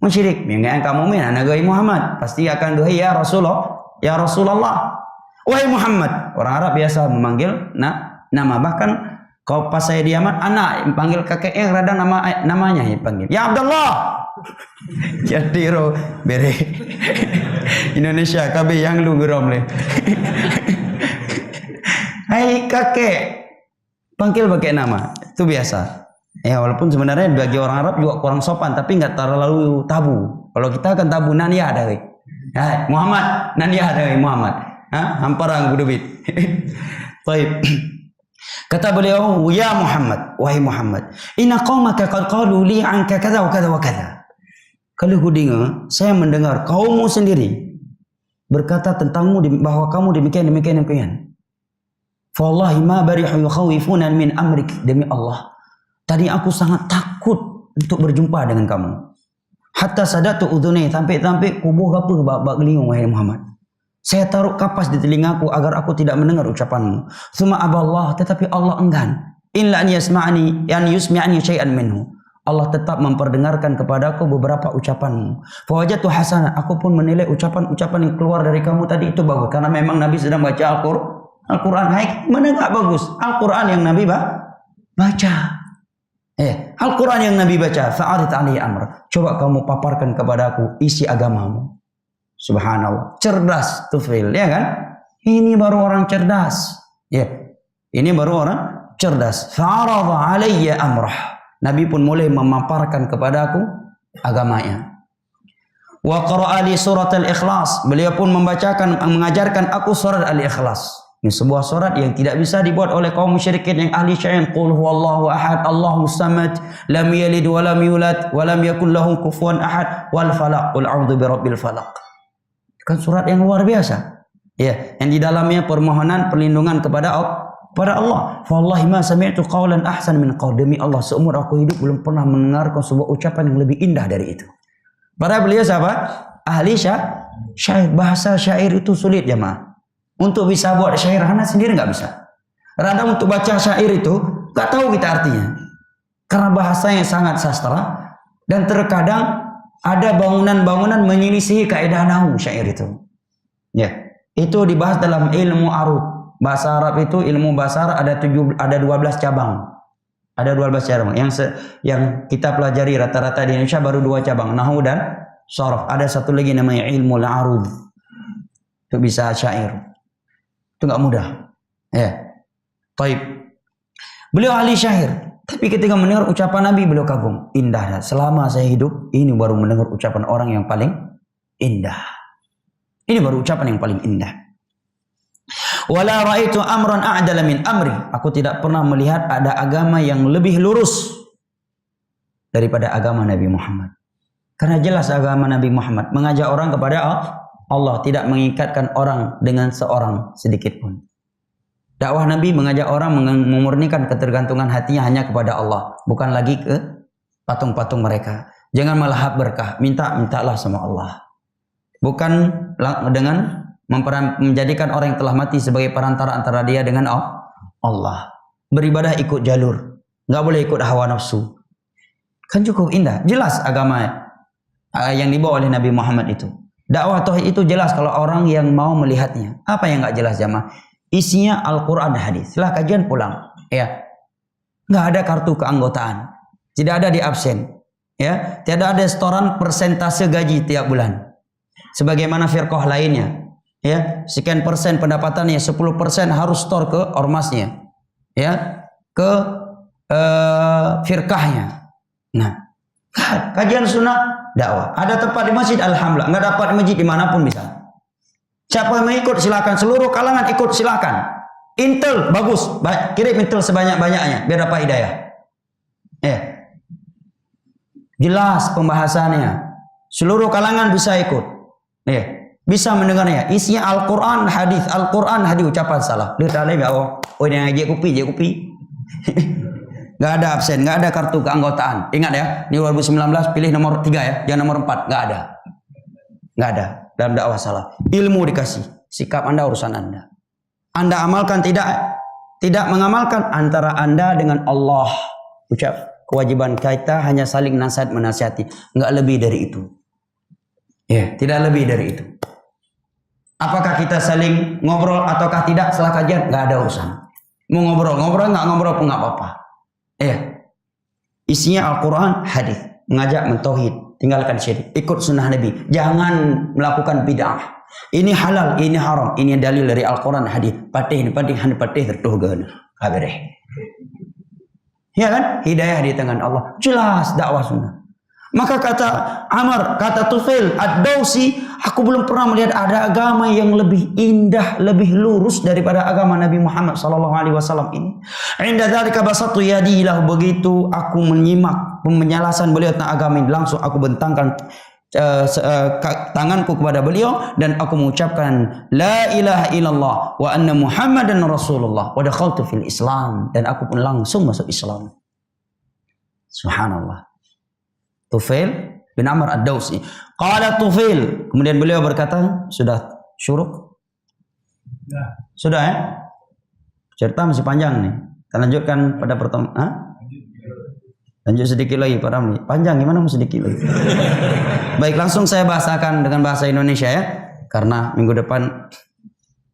musyrik. Yang kamu anagai Muhammad, pasti akan doa ya Rasulullah. Wahai Muhammad, orang Arab biasa memanggil nama. Bahkan kalau pas saya di Yaman, anak panggil kakeknya radang namanya panggil. Ya Abdullah. Jadi bere Indonesia KB yang lu gerom le. Hai kakek, panggil pakai nama, itu biasa. Walaupun sebenarnya bagi orang Arab juga kurang sopan, tapi nggak terlalu tabu. Kalau kita kan tabu, nania ada, Muhammad, nania ada, Muhammad. Hamparang budubit. Baik. Kata beliau, ya Muhammad, wahai Muhammad, inna qaumaka qad qalu li anka kadza wa kadza wa kadza. Kalau aku dengar, saya mendengar kaummu sendiri berkata tentangmu bahwa kamu demikian. Fa wallahi ma barihu yukhawifuna min amrik, demi Allah. Tadi aku sangat takut untuk berjumpa dengan kamu. Hatta sadatu udhunai, sampai kubuh apa bak gelingung wahai Muhammad. Saya taruh kapas di telingaku agar aku tidak mendengar ucapanmu. Suma aballah, tetapi Allah enggan. Illa an yasma'ani, an yusmi'ani syai'an minhu. Allah tetap memperdengarkan kepadaku beberapa ucapanmu. Fa wajadtu hasanah, aku pun menilai ucapan-ucapan yang keluar dari kamu tadi itu bagus. Karena memang Nabi sedang baca Al-Quran. Hai, mana enggak bagus? Al-Quran yang Nabi baca. Al-Quran yang Nabi baca, fa'arid alaihi amr. Coba kamu paparkan kepadaku isi agamamu. Subhanallah. Cerdas Tufail, ya kan? Ini baru orang cerdas. Ini baru orang cerdas. Fa'aradha alayya amrah. Nabi pun mulai memaparkan kepadaku agamanya. Wa qara'a li surat al-ikhlas. Beliau pun mengajarkan aku surat al-ikhlas. Ini sebuah surat yang tidak bisa dibuat oleh kaum musyrikin yang ahli syair. Qul huwallahu ahad, Allahus samad, lam yalid wa lam yulad wa lam yakul lahu kufuwan ahad, wal falaq, qul a'udzu birabbil falaq. Kan surat yang luar biasa. Ya, yang di dalamnya permohonan perlindungan kepada Allah. Fa wallahi ma sami'tu qawlan ahsan min qaul. Demi Allah, seumur aku hidup belum pernah mendengarkan sebuah ucapan yang lebih indah dari itu. Padahal beliau siapa? Ahli syair. Bahasa syair itu sulit jemaah. Untuk bisa buat syair Hana sendiri nggak bisa. Radang untuk baca syair itu nggak tahu kita artinya. Karena bahasanya sangat sastra dan terkadang ada bangunan-bangunan menyelisihi kaidah nahwu syair itu. Ya, itu dibahas dalam ilmu arud. Bahasa Arab itu ilmu bahasa Arab ada 12 cabang. Ada 12 cabang. Yang kita pelajari rata-rata di Indonesia baru 2 cabang, nahwu dan sharaf. Ada satu lagi namanya ilmu arud. Itu bisa syair. Itu nggak mudah. Ya. Taib. Beliau ahli syair. Tapi ketika mendengar ucapan Nabi beliau kagum. Indah. Selama saya hidup ini baru mendengar ucapan orang yang paling indah. Ini baru ucapan yang paling indah. Wala ra'aitu amran a'dala min amri. Aku tidak pernah melihat ada agama yang lebih lurus daripada agama Nabi Muhammad. Karena jelas agama Nabi Muhammad mengajak orang kepada Allah, tidak mengikatkan orang dengan seorang sedikit pun. Dakwah Nabi mengajak orang memurnikan ketergantungan hatinya hanya kepada Allah, bukan lagi ke patung-patung mereka. Jangan melahap berkah, mintalah sama Allah. Bukan dengan menjadikan orang yang telah mati sebagai perantara antara dia dengan Allah. Beribadah ikut jalur, nggak boleh ikut hawa nafsu. Kan cukup indah, jelas agama yang dibawa oleh Nabi Muhammad itu. Dakwah tauhid itu jelas kalau orang yang mau melihatnya. Apa yang nggak jelas jamaah? Isinya Al-Quran dan hadis. Setelah kajian pulang, ya, nggak ada kartu keanggotaan, tidak ada di absen, ya, tidak ada setoran persentase gaji tiap bulan. Sebagaimana firqah lainnya, ya, sekian persen pendapatannya 10% harus setor ke ormasnya, ya, ke firqahnya. Nah, kajian sunnah dakwah. Ada tempat di masjid, alhamdulillah. Nggak dapat di masjid dimanapun bisa. Siapa yang mengikut silakan. Seluruh kalangan ikut silakan. Intel bagus, kirim intel sebanyak-banyaknya biar dapat hidayah. Ya, jelas pembahasannya. Seluruh kalangan bisa ikut. Ya, bisa mendengarnya. Isinya Al-Quran, hadis, ucapan salah. Lihat ada nggak? Oh ini yang je kopi. Nggak ada absen, nggak ada kartu keanggotaan. Ingat ya, ini 2019 pilih nomor 3 ya, jangan nomor 4. Nggak ada dalam dakwah salah. Ilmu dikasih, sikap Anda urusan Anda. Anda amalkan tidak mengamalkan antara Anda dengan Allah. Ucap kewajiban kita hanya saling nasihat menasihati, nggak lebih dari itu. Ya, tidak lebih dari itu. Apakah kita saling ngobrol ataukah tidak setelah kajian? Nggak ada urusan. Mau ngobrol nggak ngobrol pun nggak apa-apa. Isinya Al-Quran, hadis, mengajak mentauhid, tinggalkan syirik, ikut sunnah Nabi, jangan melakukan bid'ah. Ini halal, ini haram, ini dalil dari Al-Quran, hadis. Patih tertuhgan, kabareh. Ya kan? Hidayah di tangan Allah. Jelas dakwah sunnah. Maka kata Amr, kata Tufail Ad-Dawsi, aku belum pernah melihat ada agama yang lebih indah, lebih lurus daripada agama Nabi Muhammad SAW ini. Inda dzalika basattu yadi lahu, begitu aku menyimak penjelasan beliau tentang agama ini, langsung aku bentangkan tanganku kepada beliau dan aku mengucapkan la ilaha illallah wa anna Muhammadan Rasulullah wa dakhaltu fil Islam, dan aku pun langsung masuk Islam. Subhanallah. Tufail bin Amr Ad-Dawsi. Qala Tufail, kemudian beliau berkata, sudah syuruk? Sudah ya? Cerita masih panjang nih. Kita lanjutkan pada pertemuan. Lanjut sedikit lagi Pak Ramli. Panjang gimana mau sedikit lagi? Baik, langsung saya bahasakan dengan bahasa Indonesia ya. Karena minggu depan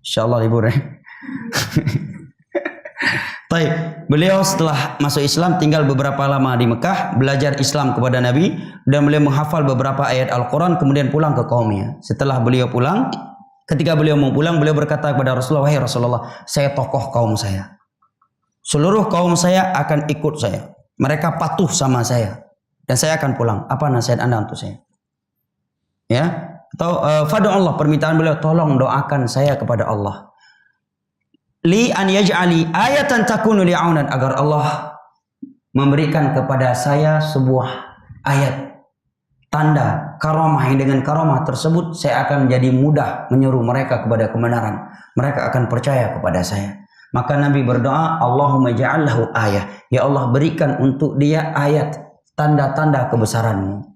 insyaallah libur ya. Baik, beliau setelah masuk Islam tinggal beberapa lama di Mekah, belajar Islam kepada Nabi, dan beliau menghafal beberapa ayat Al-Quran, kemudian pulang ke kaumnya. Setelah beliau pulang, ketika beliau mau pulang, beliau berkata kepada Rasulullah, wahai Rasulullah, saya tokoh kaum saya. Seluruh kaum saya akan ikut saya. Mereka patuh sama saya. Dan saya akan pulang. Apa nasihat Anda untuk saya? Ya, atau fadu Allah, permintaan beliau, tolong doakan saya kepada Allah. Li an yaj'ali ayatan takunu li'aunan, agar Allah memberikan kepada saya sebuah ayat, tanda, karamah, yang dengan karamah tersebut saya akan menjadi mudah menyuruh mereka kepada kebenaran. Mereka akan percaya kepada saya. Maka Nabi berdoa, Allahumma ja'allahu ayah. Ya Allah, berikan untuk dia ayat, tanda-tanda kebesaranmu.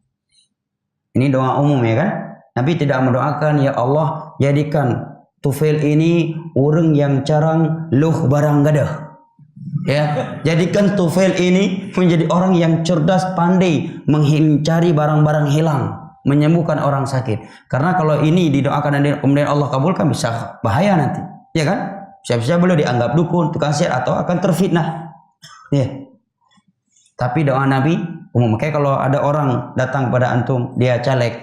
Ini doa umum, ya kan? Nabi tidak mendoakan, ya Allah, jadikan Tufail ini orang yang carang luh barang gadah. Ya, jadikan Tufail ini menjadi orang yang cerdas, pandai mencari barang-barang hilang, menyembuhkan orang sakit. Karena kalau ini didoakan dan kemudian Allah kabulkan, bisa bahaya nanti, ya kan? Siapa-siapa boleh dianggap dukun, tukang sihir, atau akan terfitnah. Ya. Tapi doa Nabi umum. Makanya kalau ada orang datang kepada antum, dia caleg,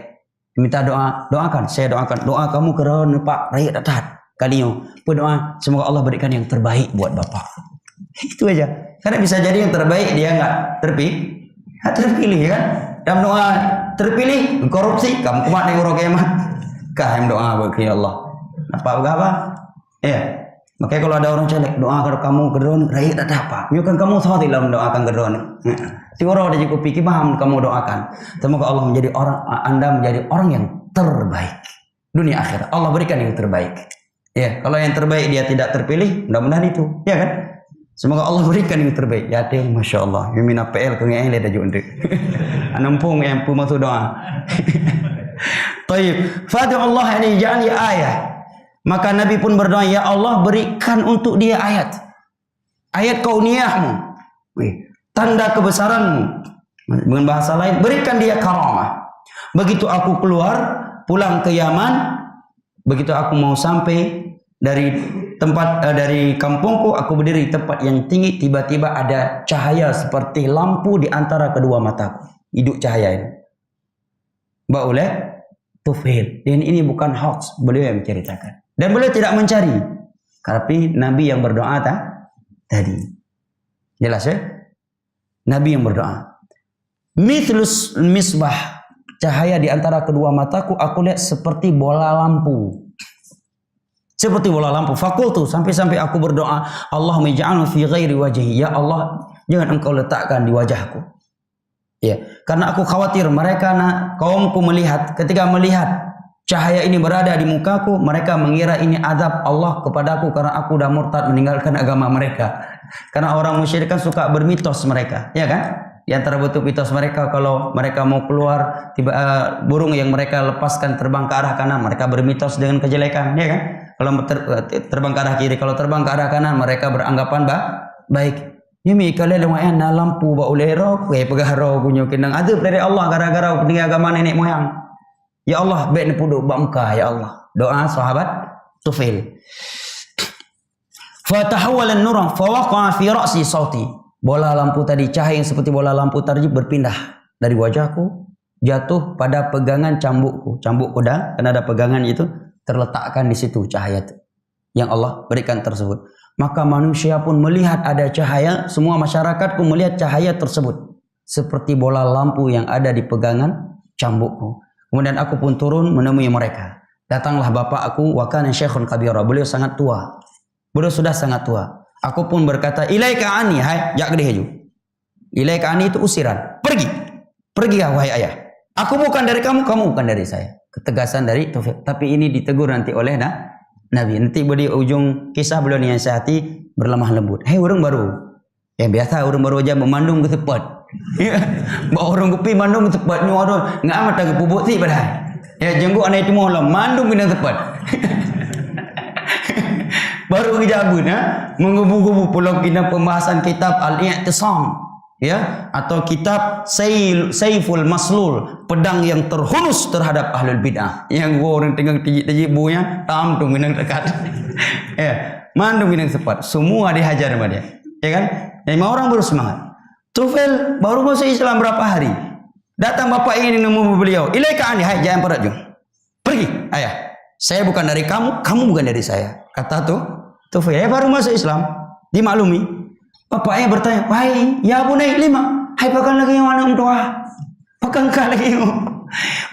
minta doa, doakan. Saya doakan, doa kamu kerana Pak rakyat datat kalian. Berdoa semoga Allah berikan yang terbaik buat Bapak. Itu aja. Karena bisa jadi yang terbaik dia enggak terpilih, kan? Dalam doa terpilih korupsi, kamu kumat dengan orang kiamat. Kah yang doa bagi Allah. Apa apa? Ya. Makanya kalau ada orang caleg, doa kalau kamu gedon rakyat datat apa? Nyukan kamu sahaja dalam doakan gedon. Si orang ada cukup pikir paham kamu doakan. Semoga Allah menjadi Anda menjadi orang yang terbaik dunia akhirat. Allah berikan yang terbaik. Ya, kalau yang terbaik dia tidak terpilih, mudah-mudahan itu, ya kan? Semoga Allah berikan yang terbaik. Ya, teh, masya Allah. Yumina PL kengeng le dah junde. Anampung yang pu masuk doa. Taib. Fadu Allah ini ja'ali ayat. Maka Nabi pun berdoa, ya Allah, berikan untuk dia ayat. Ayat kauniyahmu. Tanda kebesaranmu. Dengan bahasa lain, berikan dia karamah. Begitu aku keluar, pulang ke Yaman, begitu aku mau sampai dari tempat dari kampungku, aku berdiri di tempat yang tinggi, tiba-tiba ada cahaya seperti lampu di antara kedua mataku. Hidup cahaya ini. Mbak oleh Tufail. Dan ini bukan hoax, beliau yang menceritakan. Dan beliau tidak mencari. Tapi Nabi yang berdoa tadi. Jelas ya? Nabi yang berdoa. Mithlus misbah, cahaya di antara kedua mataku, aku lihat seperti bola lampu. Seperti bola lampu. Fakultu, sampai-sampai aku berdoa, Allahumma ij'alhu fi ghairi wajhi. Ya Allah, jangan engkau letakkan di wajahku. Ya, karena aku khawatir mereka kaumku melihat, ketika melihat cahaya ini berada di mukaku, mereka mengira ini azab Allah kepadaku karena aku dah murtad meninggalkan agama mereka. Karena orang musyrik kan suka bermitos mereka, ya kan? Di antara bentuk mitos mereka, kalau mereka mau keluar, burung yang mereka lepaskan terbang ke arah kanan, mereka bermitos dengan kejelekan, ya kan? Kalau terbang ke arah kiri, kalau terbang ke arah kanan, mereka beranggapan baik. Ini kalian lumayan na lampu ba ulero, pegaharo kunyo kinang ada dari Allah gara-gara peninggal agama nenek moyang. Ya Allah, baik nepuduk bangka, ya Allah. Doa sahabat Tufail. Fatahawwala an-nur fa waqa'a fi ra'si sauti. Bola lampu tadi, cahaya yang seperti bola lampu tadi berpindah dari wajahku, jatuh pada pegangan cambukku. Cambuk kuda, kan ada pegangan itu, terletakkan di situ cahaya itu yang Allah berikan tersebut. Maka manusia pun melihat ada cahaya, semua masyarakat pun melihat cahaya tersebut seperti bola lampu yang ada di pegangan cambukku. Kemudian aku pun turun menemui mereka. Datanglah bapak aku, wa kana syekhun kabira. Beliau sangat tua. Beliau sudah sangat tua. Aku pun berkata, ilaika ani, hai, jak gede haju. Ilaika ani itu usiran. Pergi. Pergi wahai ayah. Aku bukan dari kamu, kamu bukan dari saya. Ketegasan dari Taufik. Tapi ini ditegur nanti oleh Nabi. Nanti di ujung kisah beliau nasihatati berlemah lembut. Hei orang baru. Yang biasa orang baru aja memandung ke tepat. Bawa orang kupi mandung ke tepat. Ni orang enggak amat ke pupuk ti padahal. Ya jenggot anak itu mohon mandung kena tepat. Baru kejabun mengubu-gubu pulau kena pembahasan kitab Al-I'tisam. Ya, atau kitab Saiful Maslul, pedang yang terhunus terhadap ahlul bid'ah. Yang orang tengah tijik buaya, tam tu minang dekat. Ya, mandung minang sepat. Semua dihajar sama dia. Ya kan? 5 orang baru semangat. Tufail baru masuk Islam berapa hari? Datang bapak ingin nemu beliau. Ilaika ani, hai jangan perajung. Pergi, ayah. Saya bukan dari kamu, kamu bukan dari saya. Kata Tufail, baru masuk Islam, dimaklumi. Bapaknya bertanya, wahai, ya bunai 5. Hai pakan lagi yang mana doa? Pakan kah lagi yang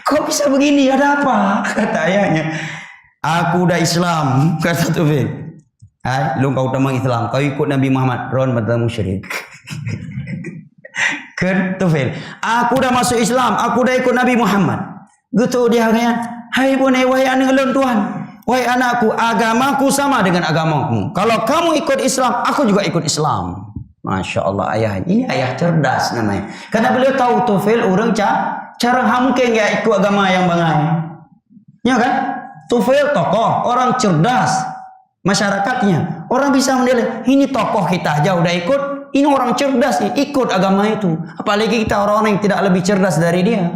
Kok bisa begini? Ada apa? Kata ayahnya. Aku udah Islam, kata Tufail. Hai, lu kau tamang Islam, kau ikut Nabi Muhammad, ron mata musyrik. Ke Tufail, aku udah masuk Islam, aku udah ikut Nabi Muhammad. Gitu dia kata, hai bunai, wahai anak ulun Tuhan, wahai anakku, agamaku sama dengan agamamu. Kalau kamu ikut Islam, aku juga ikut Islam. Masya Allah, ayah ini ayah cerdas namanya. Karena beliau tahu Tufail orang cara hamke nggak ikut agama yang bangai. Ya kan? Tufail tokoh, orang cerdas, masyarakatnya. Orang bisa menilai, ini tokoh kita aja udah ikut, ini orang cerdas nih, ikut agama itu. Apalagi kita orang-orang yang tidak lebih cerdas dari dia.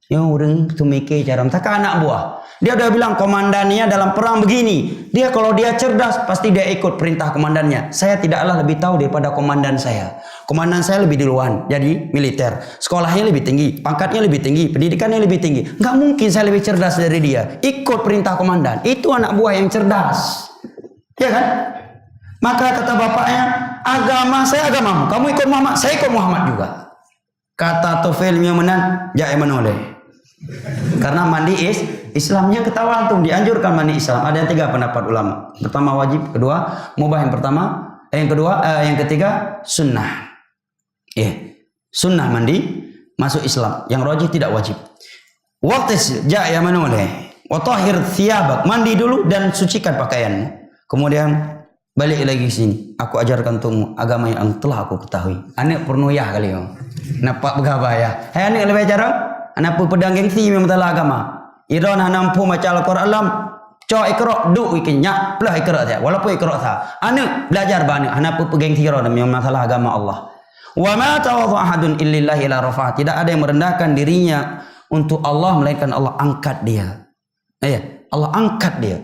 Ya orang itu mikir cara, tak anak buah. Dia udah bilang komandannya dalam perang begini. Dia kalau dia cerdas, pasti dia ikut perintah komandannya. Saya tidaklah lebih tahu daripada komandan saya. Komandan saya lebih duluan, jadi militer. Sekolahnya lebih tinggi, pangkatnya lebih tinggi, pendidikannya lebih tinggi. Nggak mungkin saya lebih cerdas dari dia. Ikut perintah komandan. Itu anak buah yang cerdas. Ya kan? Maka kata bapaknya, agama saya agamamu. Kamu ikut Muhammad, saya ikut Muhammad juga. Kata Tufail menan, jangan menoleh. Karena mandi Islamnya ketahuan tuh, dianjurkan mandi Islam. Ada 3 pendapat ulama. Pertama wajib, kedua mubah, yang ketiga sunnah. Sunnah mandi masuk Islam. Yang rajih tidak wajib. Waqtis ya manuleh. Wa tahhir thiyabak, mandi dulu dan sucikan pakaianmu. Kemudian balik lagi ke sini. Aku ajarkan untukmu agama yang telah aku ketahui. Anak pernuyah kali yo. Nampak begabaya. Hai anak lebih ajarang. Anak pun pedang gengsi memang telah agama. Iron hanampu maca Al-Quran cok ikra du ikinya pelah ikra dia walaupun ikra sa anu belajar banyak anak pun pegang tiro demi masalah agama Allah. Wa ma tawadhu ahadun illillahi la rafa, tidak ada yang merendahkan dirinya untuk Allah melainkan Allah angkat dia. Allah angkat dia.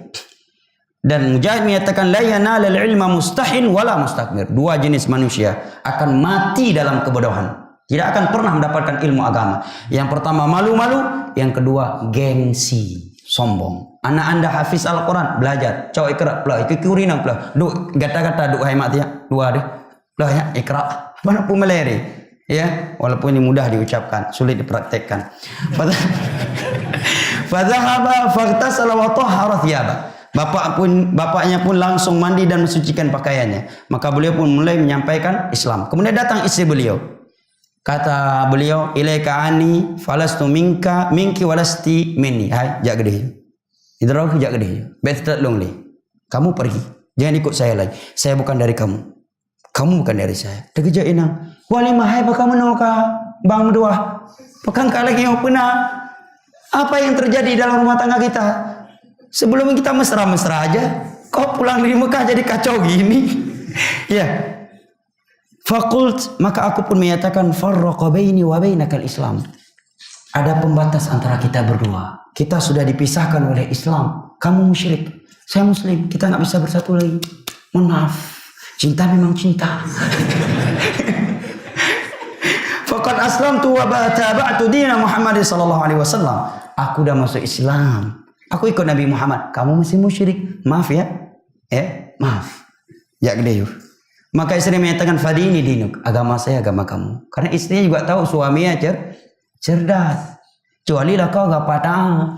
Dan Mujahid menyatakan la yanalul ilma mustahin wala mustakbir. 2 jenis manusia akan mati dalam kebodohan. Tidak akan pernah mendapatkan ilmu agama. Yang pertama malu-malu, yang kedua gengsi, sombong. Anak anda hafiz Al-Quran, belajar. Cowok ikra, pelah, ikut kurinang, pelah. Duk, gata-gata, duk hai mati ya. 2 deh. Pelah ya, ikra. Mana pun meleri. Ya, walaupun ini mudah diucapkan, sulit dipraktekkan. Fadhahaba faghtasala wa tahhara thiyaba. Bapaknya pun langsung mandi dan mensucikan pakaiannya. Maka beliau pun mulai menyampaikan Islam. Kemudian datang istri beliau. Kata beliau, ilaika ani falastu minki walasti minni. Hai, jak gede. Idrah jak gede. Betul long le. Kamu pergi. Jangan ikut saya lagi. Saya bukan dari kamu. Kamu bukan dari saya. Terkejut inang. Wali mahai baka menoka bang dua. Pekan lagi yang pernah. Apa yang terjadi dalam rumah tangga kita? Sebelum kita mesra-mesra aja, kau pulang dari Mekah jadi kacau gini. Ya. Fakult, maka aku pun menyatakan farraqa baini wa bainakal Islam. Ada pembatas antara kita berdua. Kita sudah dipisahkan oleh Islam. Kamu musyrik, saya muslim. Kita nggak bisa bersatu lagi. Mohon maaf. Cinta memang cinta. Faqad aslamtu wa tabi'tu dina Muhammad sallallahu alaihi wasallam. Aku udah masuk Islam. Aku ikut Nabi Muhammad. Kamu masih musyrik. Maaf ya. Maaf. Ya gede yuk. Maka istri menyatakan fadini dinuk, agama saya agama kamu. Karena istrinya juga tahu suaminya cerdas. Kecualilah kau gak patah.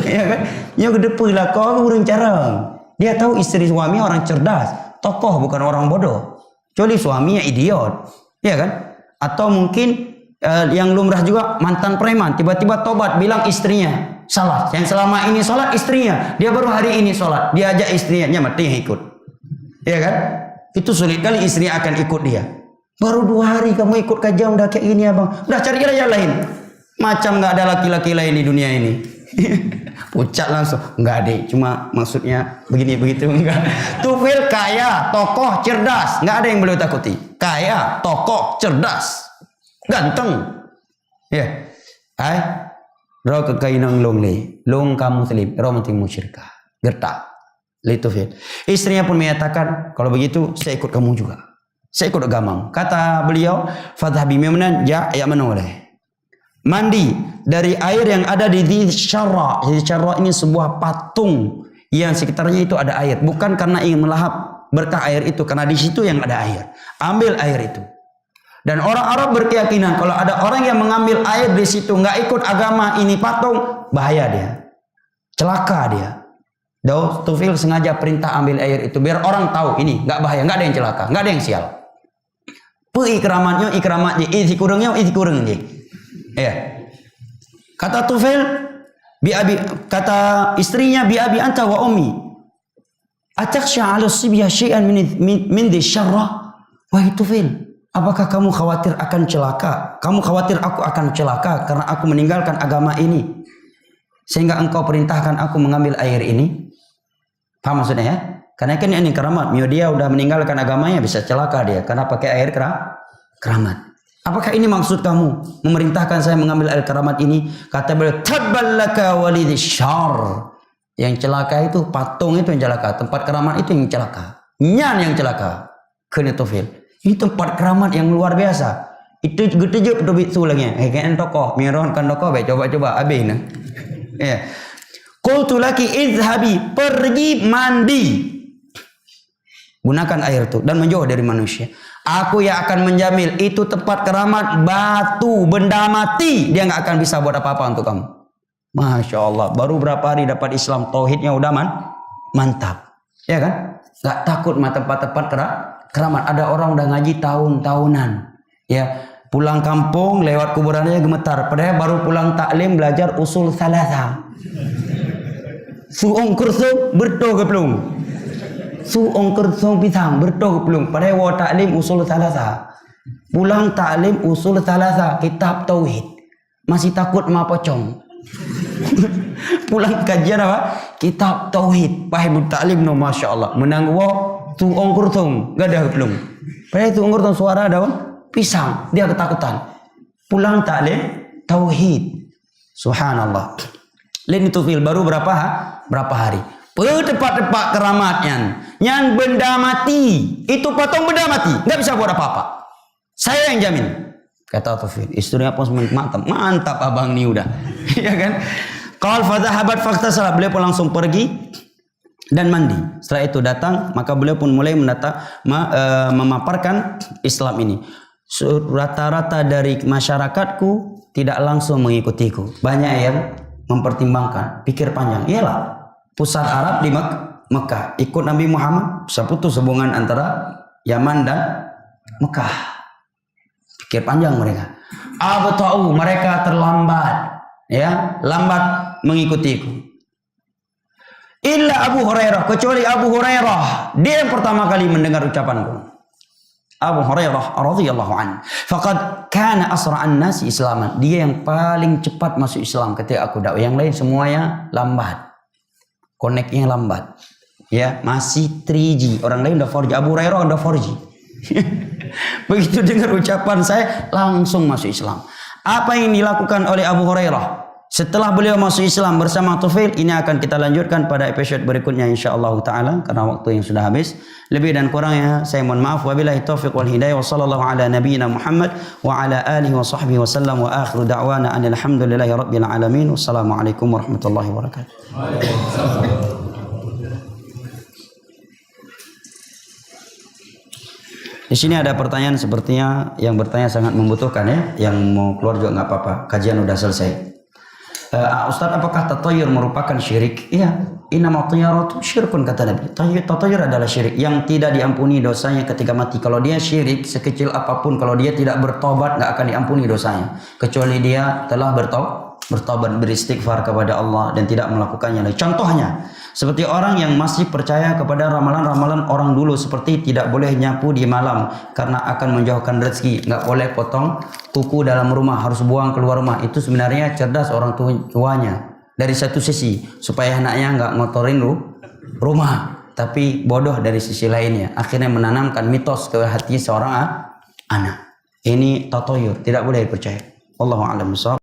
Ya kan? Yang kedepulah kau urang carang. Dia tahu istri suami orang cerdas, tokoh bukan orang bodoh. Kecuali suaminya idiot. Ya kan? Atau mungkin yang lumrah juga mantan preman tiba-tiba tobat bilang istrinya salah. Yang selama ini sholat istrinya, dia baru hari ini sholat. Dia ajak istrinya mati yang ikut. Ya kan? Itu sulit kali istri akan ikut dia. Baru 2 hari kamu ikut kajian udah kayak gini abang. Udah cari yang lain. Macam nggak ada laki-laki lain di dunia ini. Pucat langsung. Enggak deh. Cuma maksudnya begini begitu enggak. Tufail kaya, tokoh, cerdas. Nggak ada yang beliau takuti. Kaya, tokoh, cerdas, ganteng. Ya. Roh kekainang long le. Long kamu telip. Roh mati musyrikah. Gertak. Litufil. Istrinya pun menyatakan, kalau begitu saya ikut kamu juga. Saya ikut agamamu. Kata beliau, fadhhabi mimnan ya manoleh. Mandi dari air yang ada di Syarra. Jadi Syarra ini sebuah patung yang sekitarnya itu ada air. Bukan karena ingin melahap berkah air itu, karena di situ yang ada air. Ambil air itu. Dan orang Arab berkeyakinan kalau ada orang yang mengambil air di situ nggak ikut agama ini patung, bahaya dia, celaka dia. Daud Tufil sengaja perintah ambil air itu biar orang tahu ini nggak bahaya, nggak ada yang celaka, nggak ada yang sial. Ikramatnya, isi kurangnya, ya. Kata Tufil, kata istrinya, bi abi anta wa ummi, atakhsha 'ala sibya syai'an min syarrah. Wahai Tufil, apakah kamu khawatir akan celaka? Kamu khawatir aku akan celaka karena aku meninggalkan agama ini sehingga engkau perintahkan aku mengambil air ini? Paham maksudnya ya? Karena kan ini keramat. Dia udah meninggalkan agamanya bisa celaka dia karena pakai air keramat. Apakah ini maksud kamu memerintahkan saya mengambil air keramat ini? Kata beliau, tabballaka walidisyar. Yang celaka itu patung itu yang celaka, tempat keramat itu yang celaka. Nyan yang celaka. Kena Tufil. Ini tempat keramat yang luar biasa. Itu gede-gede pedobit sulangnya. Kayak tokoh, mironkan tokoh, baik coba habis nah. Ya. Qultu laki izhabi, pergi mandi. Gunakan air itu dan menjauh dari manusia. Aku yang akan menjamin itu tempat keramat, batu, benda mati. Dia nggak akan bisa buat apa-apa untuk kamu. Masya Allah. Baru berapa hari dapat Islam, tauhidnya udah mantap. Ya kan? Nggak takut sama tempat-tempat keramat. Ada orang udah ngaji tahun-tahunan. Ya, pulang kampung lewat kuburannya gemetar. Padahal baru pulang taklim belajar usul salasa. Suung kursum berdoa ke belum? Suung kursum pisang berdoa ke belum? Padahal wa taklim usul salasa. Pulang taklim usul salasa, kitab tauhid. Masih takut sama pocong. Pulang kajian apa? Kitab tauhid. Pahibut taklim no, masya Allah. Menang wa suung kursum gak ada belum? Padahal suung kursum suara daun pisang. Dia ketakutan. Pulang taklim tauhid. Subhanallah. Lain itu fil baru berapa hari. Tempat-tempat keramatnya, yang benda mati, itu patung benda mati, nggak bisa buat apa-apa. Saya yang jamin. Kata Tufil, istrinya pun mantap abang ini udah, ya kan? Qal fadhahabat faktasala, beliau pun langsung pergi dan mandi. Setelah itu datang, maka beliau pun mulai memaparkan Islam ini. Rata-rata dari masyarakatku tidak langsung mengikutiku. Banyak yang mempertimbangkan, pikir panjang. Iyalah, pusat Arab di Mekah, ikut Nabi Muhammad, bisa putus hubungan antara Yaman dan Mekah. Pikir panjang mereka. Abta'u, mereka terlambat, ya, lambat mengikutiku. Illa Abu Hurairah, kecuali Abu Hurairah, dia yang pertama kali mendengar ucapanku. Abu Hurairah radhiyallahu anhu, faqad kana asra'an nasi islaman. Dia yang paling cepat masuk Islam ketika aku dakwah. Yang lain semuanya lambat. Connect-nya lambat. Ya, masih 3G. Orang lain udah 4G. Abu Hurairah udah 4G. Begitu dengar ucapan saya langsung masuk Islam. Apa yang dilakukan oleh Abu Hurairah setelah beliau masuk Islam bersama Tufil, ini akan kita lanjutkan pada episode berikutnya insyaallah taala karena waktu yang sudah habis. Lebih dan kurangnya saya mohon maaf. Wabillahi taufiq wal hidayah wa sallallahu ala nabiyyina Muhammad wa ala alihi wa sahbihi wasallam wa akhiru da'wana anil hamdulillahi rabbil alamin. Wassalamualaikum warahmatullahi wabarakatuh. Di sini ada pertanyaan sepertinya yang bertanya sangat membutuhkan ya. Yang mau keluar juga nggak apa-apa. Kajian udah selesai. Ustaz, apakah tatayur merupakan syirik? Iya. Innama tayyaratu syirkun, kata Nabi. Tatayur adalah syirik yang tidak diampuni dosanya ketika mati. Kalau dia syirik sekecil apapun, kalau dia tidak bertobat nggak akan diampuni dosanya. Kecuali dia telah bertobat, beristighfar kepada Allah dan tidak melakukannya lagi. Contohnya, seperti orang yang masih percaya kepada ramalan-ramalan orang dulu, seperti tidak boleh nyapu di malam karena akan menjauhkan rezeki, nggak boleh potong kuku dalam rumah, harus buang keluar rumah. Itu sebenarnya cerdas orang tuanya dari satu sisi supaya anaknya nggak ngotorin rumah, tapi bodoh dari sisi lainnya, akhirnya menanamkan mitos ke hati seorang anak. Ini tatayur, tidak boleh dipercaya. Wallahu a'lam bishawab.